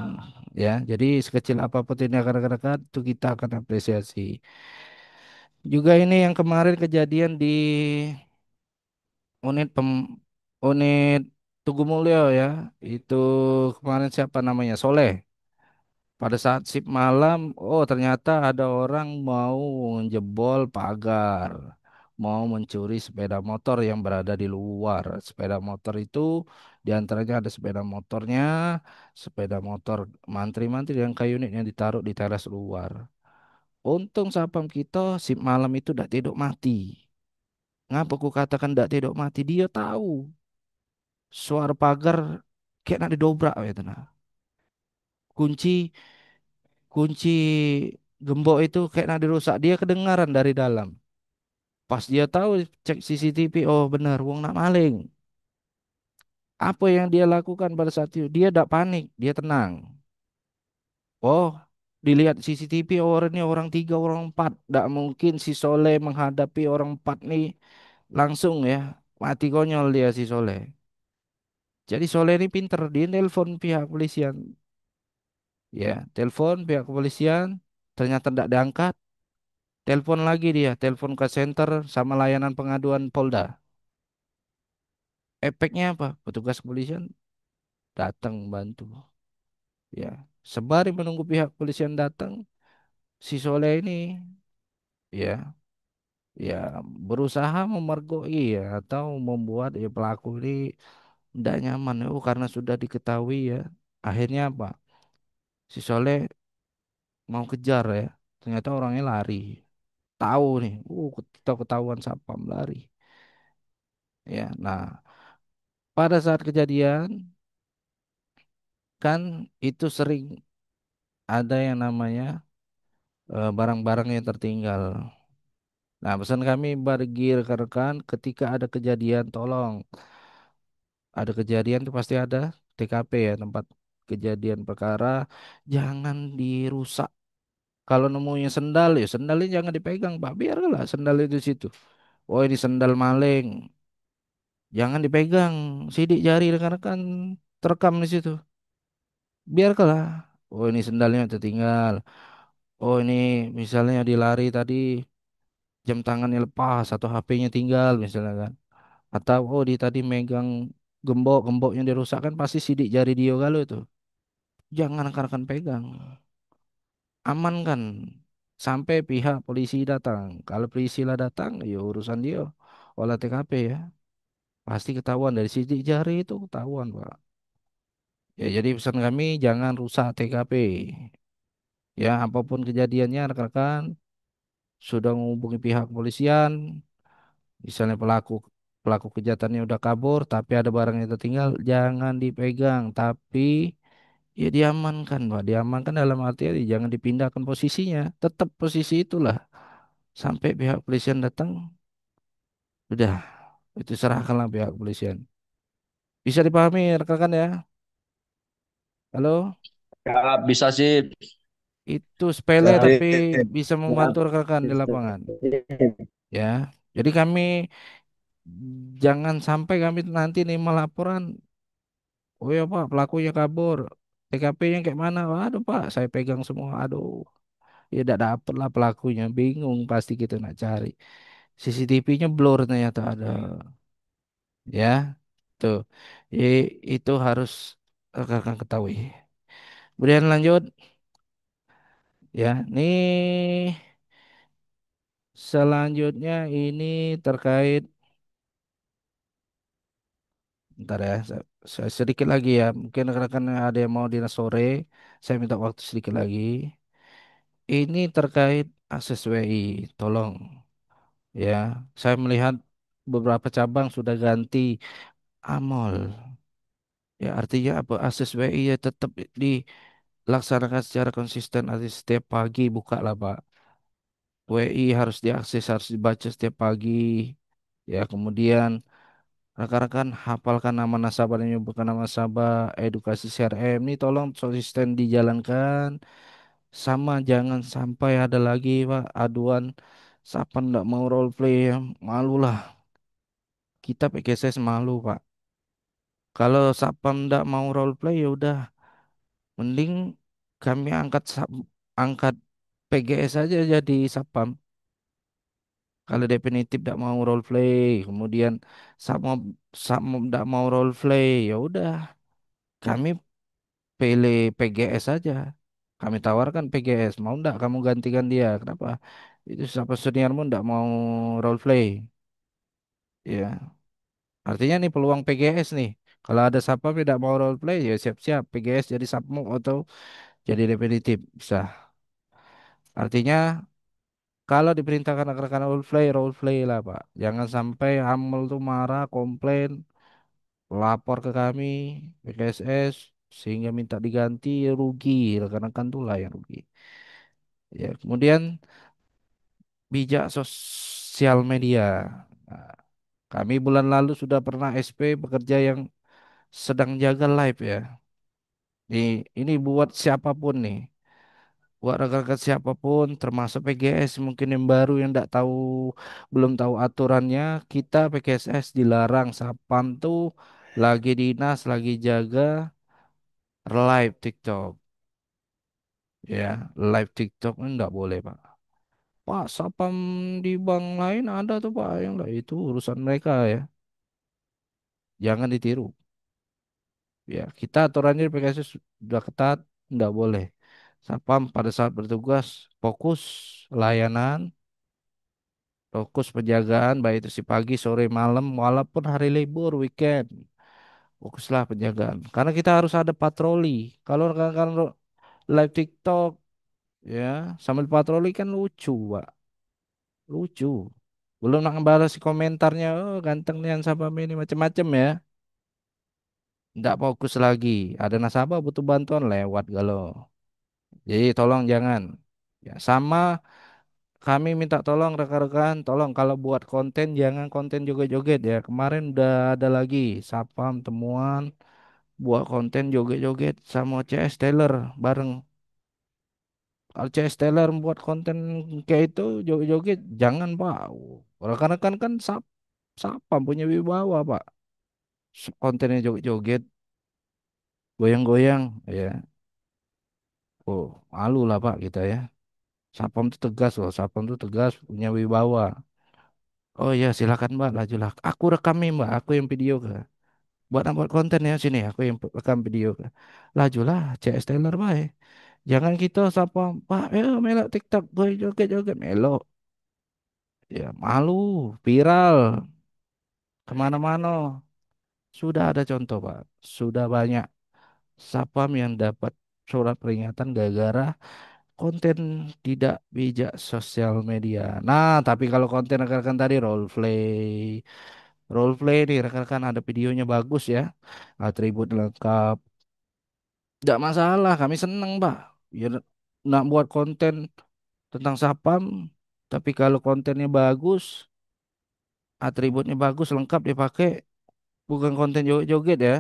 ya. Jadi sekecil apapun ini rekan-rekan itu kita akan apresiasi. Juga ini yang kemarin kejadian di unit unit Tugu Mulyo ya. Itu kemarin siapa namanya? Soleh. Pada saat shift malam, oh ternyata ada orang mau jebol pagar, mau mencuri sepeda motor yang berada di luar. Sepeda motor itu diantaranya ada sepeda motornya, sepeda motor mantri-mantri yang kayu unit yang ditaruh di teras luar. Untung sapam kita shift malam itu tidak tidur mati. Ngapa ku katakan tidak tidur mati? Dia tahu suara pagar kayak nak didobrak gitu nah. Kunci kunci gembok itu kayak nak dirusak. Dia kedengaran dari dalam. Pas dia tahu cek CCTV, oh benar, wong nak maling. Apa yang dia lakukan pada saat itu? Dia tidak panik, dia tenang. Oh, dilihat CCTV, oh, orang ini orang tiga, orang empat. Tidak mungkin si Soleh menghadapi orang empat nih langsung ya. Mati konyol dia si Soleh. Jadi Soleh ini pinter, dia nelpon pihak kepolisian. Ya, telepon pihak kepolisian, ternyata tidak diangkat. Telepon lagi dia, telepon ke center sama layanan pengaduan Polda. Efeknya apa? Petugas kepolisian datang bantu. Ya, sembari menunggu pihak kepolisian datang, si Soleh ini ya, ya berusaha memergoki ya atau membuat ya pelaku ini tidak nyaman. Oh, karena sudah diketahui ya. Akhirnya apa? Si Soleh mau kejar ya. Ternyata orangnya lari. Tahu nih, kita ketahuan sapam lari. Ya, nah pada saat kejadian kan itu sering ada yang namanya barang-barang yang tertinggal. Nah, pesan kami bagi rekan-rekan ketika ada kejadian tolong ada kejadian itu pasti ada TKP ya tempat kejadian perkara jangan dirusak. Kalau nemunya sendal ya sendalnya jangan dipegang Pak. Biarlah sendal itu di situ. Oh ini sendal maling. Jangan dipegang. Sidik jari rekan-rekan terekam di situ. Biarkanlah. Oh ini sendalnya tertinggal. Oh ini misalnya dilari tadi jam tangannya lepas atau HP-nya tinggal misalnya kan. Atau oh di tadi megang gemboknya dirusak kan pasti sidik jari dia kalau itu. Jangan rekan-rekan pegang. Amankan sampai pihak polisi datang. Kalau polisi lah datang, ya urusan dia olah TKP ya. Pasti ketahuan dari sidik jari itu ketahuan, Pak. Ya jadi pesan kami jangan rusak TKP. Ya apapun kejadiannya rekan-rekan sudah menghubungi pihak kepolisian, misalnya pelaku pelaku kejahatannya udah kabur tapi ada barang yang tertinggal, jangan dipegang tapi ya diamankan, Pak. Diamankan dalam artian ya jangan dipindahkan posisinya, tetap posisi itulah sampai pihak kepolisian datang, udah itu serahkanlah pihak kepolisian. Bisa dipahami rekan-rekan ya? Halo? Ya, bisa sih. Itu sepele Jadi, tapi bisa membantu rekan-rekan di lapangan. Ya. Jadi kami jangan sampai kami nanti nih melaporan, oh ya Pak, pelakunya kabur. TKP-nya kayak mana? Waduh Pak, saya pegang semua. Aduh, ya tidak dapet lah pelakunya. Bingung pasti kita nak cari. CCTV-nya blur ternyata ada. Ya, tuh. Itu harus rekan-rekan ketahui. Kemudian lanjut, ya. Nih, selanjutnya ini terkait, bentar ya, saya sedikit lagi ya. Mungkin rekan-rekan ada yang mau dinas sore, saya minta waktu sedikit lagi. Ini terkait akses WI, tolong ya. Saya melihat beberapa cabang sudah ganti AMOL. Ya artinya apa? Akses WI ya tetap dilaksanakan secara konsisten. Artinya setiap pagi buka lah Pak. WI harus diakses, harus dibaca setiap pagi. Ya kemudian rekan-rekan hafalkan nama nasabah dan bukan nama nasabah, edukasi CRM ini tolong konsisten dijalankan. Sama jangan sampai ada lagi Pak aduan siapa ndak mau role play ya. Malu lah. Kita PKSS malu Pak. Kalau Sapam ndak mau role play ya udah mending kami angkat PGS aja jadi Sapam. Kalau definitif tidak mau role play, kemudian sama sama tidak mau role play, ya udah kami pilih PGS saja. Kami tawarkan PGS, mau ndak kamu gantikan dia? Kenapa? Itu siapa seniormu ndak mau role play? Ya, artinya nih peluang PGS nih. Kalau ada siapa tidak mau role play, ya siap-siap PGS jadi submu atau jadi definitif bisa. Artinya kalau diperintahkan rekan-rekan role play lah Pak. Jangan sampai Amel tuh marah, komplain, lapor ke kami, PKSS, sehingga minta diganti, ya rugi. Rekan-rekan tuh lah yang rugi. Ya, kemudian bijak sosial media. Nah, kami bulan lalu sudah pernah SP bekerja yang sedang jaga live ya. Ini buat siapapun nih. Buat rekan-rekan siapapun termasuk PGS mungkin yang baru yang tidak tahu belum tahu aturannya, kita PGSS dilarang Sapam tuh lagi dinas lagi jaga live TikTok ya. Live TikTok ini nggak boleh Pak. Pak, Sapam di bank lain ada tuh Pak yang nggak, itu urusan mereka ya, jangan ditiru ya. Kita aturannya di PGSS sudah ketat, nggak boleh Sapam pada saat bertugas fokus layanan, fokus penjagaan baik itu si pagi, sore, malam, walaupun hari libur, weekend. Fokuslah penjagaan. Karena kita harus ada patroli. Kalau rekan-rekan live TikTok ya sambil patroli kan lucu, Pak. Lucu. Belum nak ngebalas si komentarnya, oh ganteng nih Ansabam ini macam-macam ya. Nggak fokus lagi. Ada nasabah butuh bantuan lewat galau. Jadi tolong jangan. Ya, sama kami minta tolong rekan-rekan, tolong kalau buat konten jangan konten joget-joget ya. Kemarin udah ada lagi Sapam temuan buat konten joget-joget sama CS Taylor bareng. Kalau CS Taylor buat konten kayak itu joget-joget, jangan Pak. Rekan-rekan kan Sapam punya wibawa Pak. Kontennya joget-joget, goyang-goyang, ya. Oh, malu lah Pak kita ya. Sapam tuh tegas loh, Sapam tuh tegas, punya wibawa. Oh iya silakan Mbak, lajulah. Aku rekam nih Mbak, aku yang video ke. Buat konten ya sini, aku yang rekam video ke. Lajulah, CS Taylor baik. Jangan kita sapa, Pak, melok TikTok, gue joget-joget, melok. Ya malu, viral, kemana-mana. Sudah ada contoh Pak, sudah banyak sapam yang dapat surat peringatan gara-gara konten tidak bijak sosial media. Nah, tapi kalau konten rekan-rekan tadi role play nih rekan-rekan ada videonya bagus ya, atribut lengkap, tidak masalah, kami seneng Pak. Ya nak buat konten tentang sapam, tapi kalau kontennya bagus, atributnya bagus, lengkap dipakai, bukan konten joget-joget ya.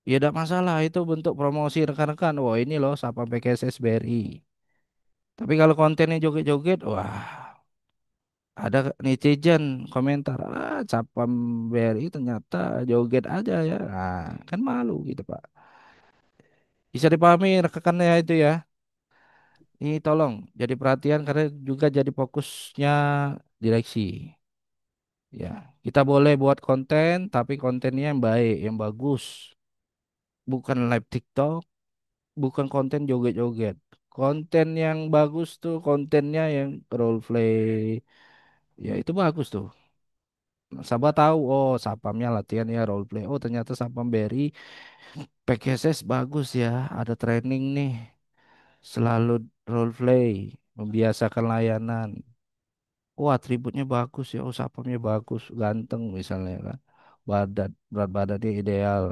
Ya tidak masalah, itu bentuk promosi rekan-rekan. Wah ini loh sapam PKSS BRI. Tapi kalau kontennya joget-joget, wah ada netizen komentar, ah sapam BRI ternyata joget aja ya. Nah, kan malu gitu Pak. Bisa dipahami rekan-rekannya itu ya. Ini tolong jadi perhatian karena juga jadi fokusnya direksi. Ya, kita boleh buat konten, tapi kontennya yang baik, yang bagus. Bukan live TikTok, bukan konten joget-joget. Konten yang bagus tuh kontennya yang role play. Ya itu bagus tuh. Sabah tahu, oh Sapamnya latihan ya role play. Oh ternyata Sapam Berry PKSS bagus ya. Ada training nih. Selalu role play, membiasakan layanan. Oh atributnya bagus ya. Oh Sapamnya bagus, ganteng misalnya kan. Berat badannya ideal.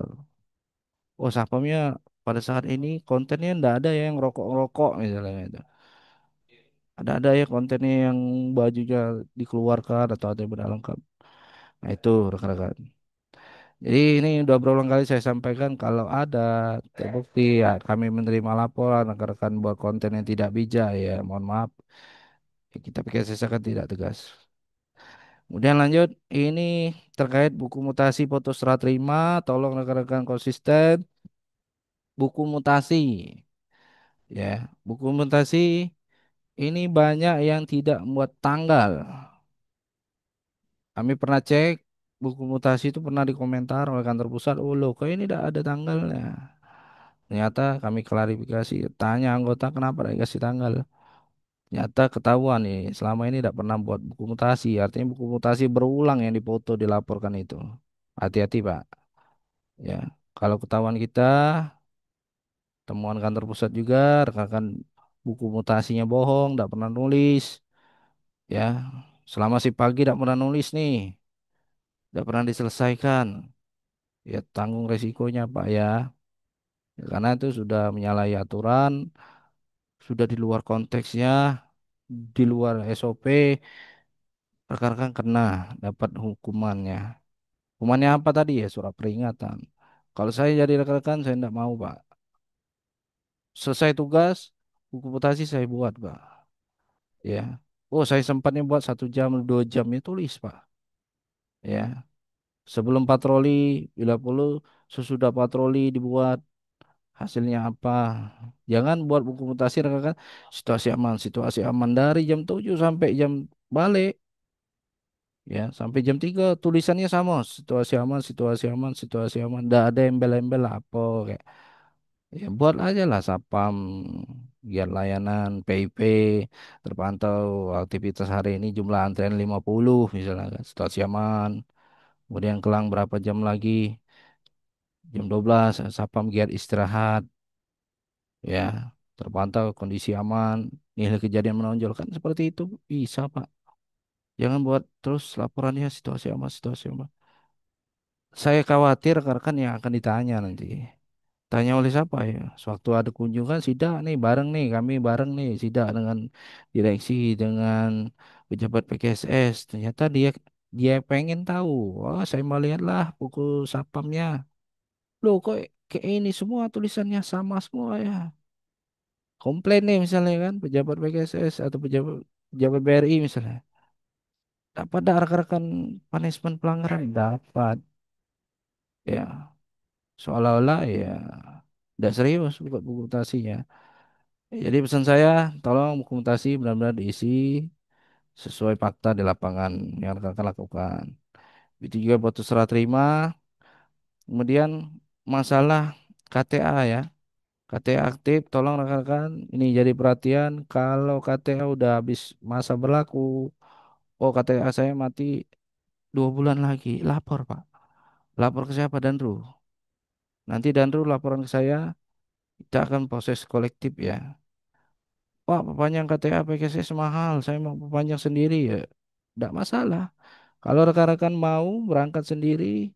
Oh Sapamnya pada saat ini kontennya ndak ada yang rokok-rokok misalnya itu. Ada ya kontennya yang bajunya dikeluarkan atau ada yang benar lengkap. Nah itu rekan-rekan. Jadi ini udah berulang kali saya sampaikan kalau ada terbukti ya kami menerima laporan rekan-rekan buat konten yang tidak bijak ya mohon maaf ya, kita pikir sesakan tidak tegas. Kemudian lanjut ini terkait buku mutasi foto serah terima tolong rekan-rekan konsisten buku mutasi ya buku mutasi ini banyak yang tidak membuat tanggal. Kami pernah cek buku mutasi itu pernah dikomentar oleh kantor pusat. Oh loh, kok ini tidak ada tanggalnya. Ternyata kami klarifikasi, tanya anggota kenapa tidak dikasih tanggal. Ternyata ketahuan nih, selama ini tidak pernah buat buku mutasi. Artinya buku mutasi berulang yang dipoto dilaporkan itu. Hati-hati Pak. Ya, kalau ketahuan kita, temuan kantor pusat juga, rekan buku mutasinya bohong, tidak pernah nulis. Ya, selama si pagi tidak pernah nulis nih, tidak pernah diselesaikan. Ya, tanggung resikonya Pak ya. Ya, karena itu sudah menyalahi aturan, sudah di luar konteksnya, di luar SOP, rekan-rekan kena dapat hukumannya. Hukumannya apa tadi ya? Surat peringatan. Kalau saya jadi rekan-rekan, saya tidak mau Pak. Selesai tugas, buku mutasi saya buat Pak. Ya. Oh, saya sempatnya buat 1 jam, 2 jam ya tulis Pak. Ya. Sebelum patroli, bila perlu, sesudah patroli dibuat hasilnya apa. Jangan buat buku mutasi rekan-rekan situasi aman dari jam 7 sampai jam balik. Ya, sampai jam 3 tulisannya sama, situasi aman, situasi aman, situasi aman. Nggak ada embel-embel apa kayak. Ya, buat aja lah Sapam, giat layanan, PIP, terpantau aktivitas hari ini jumlah antrian 50 misalnya kan, situasi aman. Kemudian kelang berapa jam lagi, jam 12, Sapam giat istirahat, ya, terpantau kondisi aman, nilai kejadian menonjol kan seperti itu bisa Pak. Jangan buat terus laporannya situasi aman, situasi aman. Saya khawatir rekan yang akan ditanya nanti. Tanya oleh siapa ya? Sewaktu ada kunjungan sidak nih bareng nih kami bareng nih sidak dengan direksi dengan pejabat PKSS. Ternyata dia dia pengen tahu. Oh, saya mau lihatlah buku sapamnya. Loh kok kayak ini semua tulisannya sama semua ya. Komplain nih misalnya kan pejabat PKSS atau pejabat pejabat BRI misalnya. Dapat dah rekan-rekan punishment pelanggaran dapat ya seolah-olah ya tidak serius buat buku mutasinya. Jadi pesan saya, tolong dokumentasi benar-benar diisi sesuai fakta di lapangan yang rekan-rekan lakukan. Itu juga buat serah terima. Kemudian masalah KTA ya. KTA aktif, tolong rekan-rekan ini jadi perhatian. Kalau KTA udah habis masa berlaku, oh KTA saya mati 2 bulan lagi, lapor Pak. Lapor ke siapa? Danru. Nanti Danru laporan ke saya, kita akan proses kolektif ya. Pak, perpanjang KTA PKS mahal, saya mau perpanjang sendiri ya. Tidak masalah. Kalau rekan-rekan mau berangkat sendiri,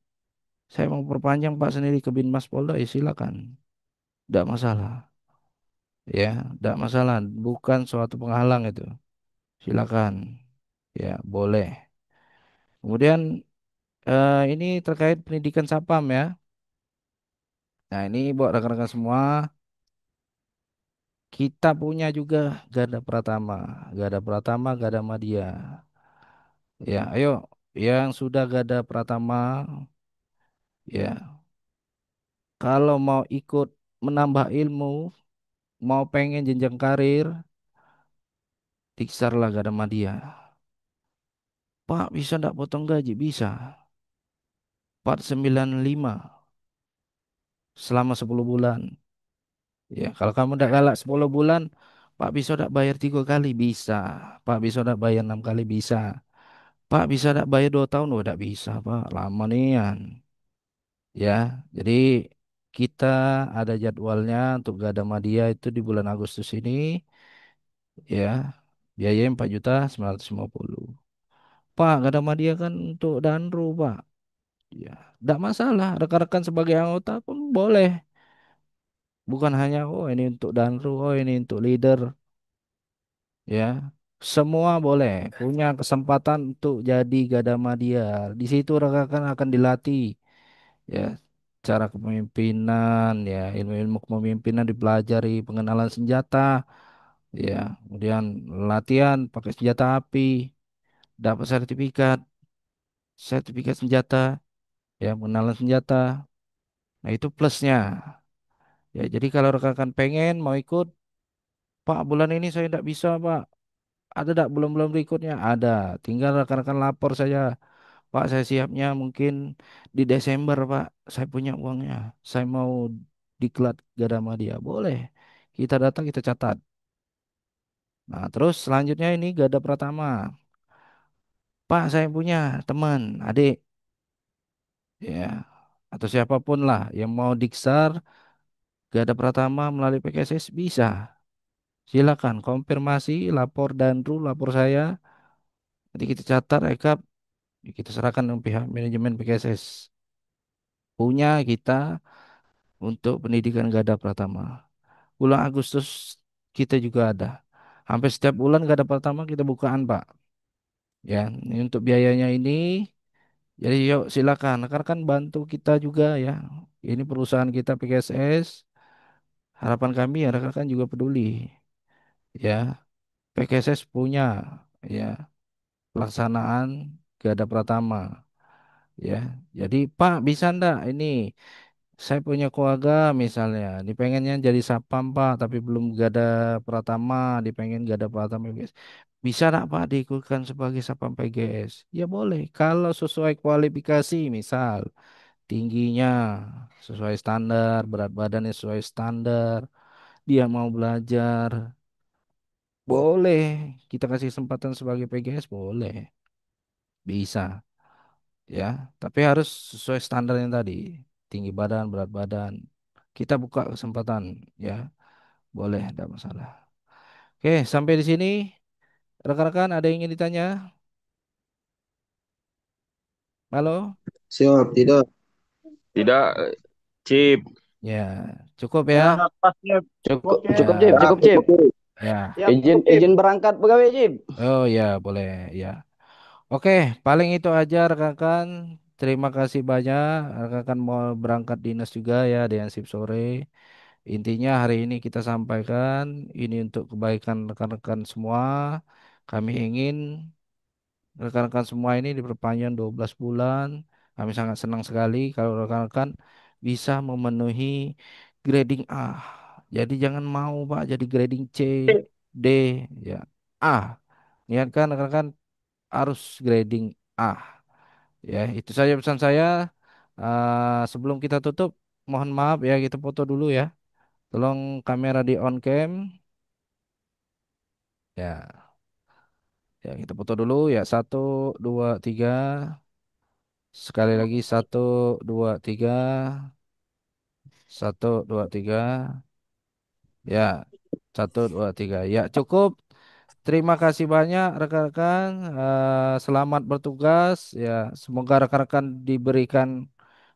saya mau perpanjang Pak sendiri ke Binmas Polda, ya silakan. Tidak masalah. Ya, tidak masalah. Bukan suatu penghalang itu. Silakan. Ya, boleh. Kemudian ini terkait pendidikan Sapam ya. Nah, ini buat rekan-rekan semua, kita punya juga Garda Pratama. Garda Pratama, Garda Madya. Ya, ayo yang sudah Garda Pratama, ya, kalau mau ikut menambah ilmu, mau pengen jenjang karir, Tiksarlah Garda Madya. Pak, bisa ndak potong gaji? Bisa. 495 selama 10 bulan. Ya, kalau kamu ndak galak 10 bulan, Pak bisa ndak bayar 3 kali? Bisa. Pak bisa ndak bayar 6 kali? Bisa. Pak bisa ndak bayar 2 tahun? Oh, ndak bisa, Pak. Lama nian. Ya, jadi kita ada jadwalnya untuk Garda Madya itu di bulan Agustus ini. Ya, biaya 4.950.000. Pak, Garda Madya kan untuk Danru, Pak. Ya, tidak masalah. Rekan-rekan sebagai anggota pun boleh. Bukan hanya oh ini untuk Danru, oh ini untuk leader, ya. Semua boleh punya kesempatan untuk jadi Gada Madya. Di situ rekan-rekan akan dilatih, ya, cara kepemimpinan, ya, ilmu-ilmu kepemimpinan dipelajari, pengenalan senjata, ya, kemudian latihan pakai senjata api, dapat sertifikat, sertifikat senjata, ya, pengenalan senjata. Nah, itu plusnya. Ya, jadi kalau rekan-rekan pengen mau ikut, Pak, bulan ini saya tidak bisa, Pak. Ada tidak belum-belum berikutnya? Ada. Tinggal rekan-rekan lapor saja. Pak, saya siapnya mungkin di Desember, Pak. Saya punya uangnya. Saya mau diklat gada sama dia. Boleh. Kita datang, kita catat. Nah, terus selanjutnya ini gada Pratama. Pak, saya punya teman, adik, ya, atau siapapun lah yang mau diksar gada Pratama melalui PKSS bisa. Silakan konfirmasi, lapor Danru, lapor saya. Nanti kita catat, rekap, kita serahkan ke pihak manajemen PKSS. Punya kita untuk pendidikan gada Pratama. Bulan Agustus kita juga ada. Hampir setiap bulan gada Pratama kita bukaan, Pak. Ya, ini untuk biayanya ini. Jadi yuk silakan, rekan-rekan bantu kita juga ya. Ini perusahaan kita PKSS. Harapan kami ya rekan-rekan juga peduli. Ya, PKSS punya ya pelaksanaan Gada Pratama. Ya, jadi Pak bisa ndak ini saya punya keluarga misalnya, dipengennya jadi sapam Pak, tapi belum Gada Pratama, dipengen Gada Pratama PGS. Bisa ndak Pak diikutkan sebagai sapam PGS? Ya boleh, kalau sesuai kualifikasi misal. Tingginya sesuai standar, berat badannya sesuai standar, dia mau belajar, boleh. Kita kasih kesempatan sebagai PGS, boleh, bisa, ya. Tapi harus sesuai standar yang tadi, tinggi badan, berat badan. Kita buka kesempatan, ya, boleh, tidak masalah. Oke, sampai di sini, rekan-rekan ada yang ingin ditanya? Halo? Siap, tidak. Tidak, Cip. Ya, cukup Ya, ya. pas Cip. Cukup, Oke. cukup Cip, Ya, Ya, cukup Cip. cukup dulu. ya. Siap, Izin, cukup Cip. izin berangkat pegawai Cip. Oh ya, boleh, ya. Oke, paling itu aja rekan-rekan. Terima kasih banyak. Rekan-rekan mau berangkat dinas juga ya dengan sip sore. Intinya hari ini kita sampaikan ini untuk kebaikan rekan-rekan semua. Kami ingin rekan-rekan semua ini diperpanjang 12 bulan. Kami sangat senang sekali kalau rekan-rekan bisa memenuhi grading A. Jadi jangan mau Pak jadi grading C, D, ya. A. Niatkan rekan-rekan harus grading A. Ya, itu saja pesan saya. Sebelum kita tutup, mohon maaf ya, kita foto dulu ya. Tolong kamera di on cam. Ya, ya kita foto dulu ya. Satu, dua, tiga. Sekali lagi satu, dua, tiga. Satu, dua, tiga. Ya, satu, dua, tiga. Ya, cukup. Terima kasih banyak rekan-rekan. Selamat bertugas. Ya, semoga rekan-rekan diberikan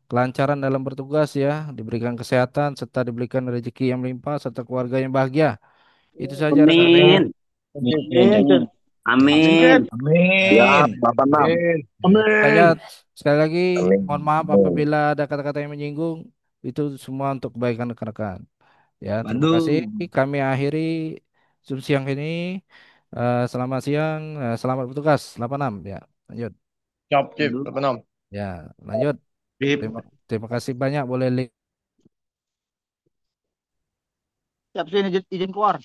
kelancaran dalam bertugas ya, diberikan kesehatan serta diberikan rezeki yang melimpah serta keluarga yang bahagia. Itu saja rekan-rekan. Amin. Amin, Cip. Amin, Amin. Cip. Siap, Amin. 86. Amin. Ya, itu saja. Amin. Sekali lagi mohon maaf Amin. apabila ada kata-kata yang menyinggung. Itu semua untuk kebaikan rekan-rekan. Ya, terima kasih. Bandung. Kami akhiri Zoom siang ini. Selamat siang, selamat bertugas. 86 ya. Lanjut. Siap, Cip. Bandung. 86. Ya, lanjut. Sip. Terima kasih banyak. Boleh link. Siap sini izin keluar.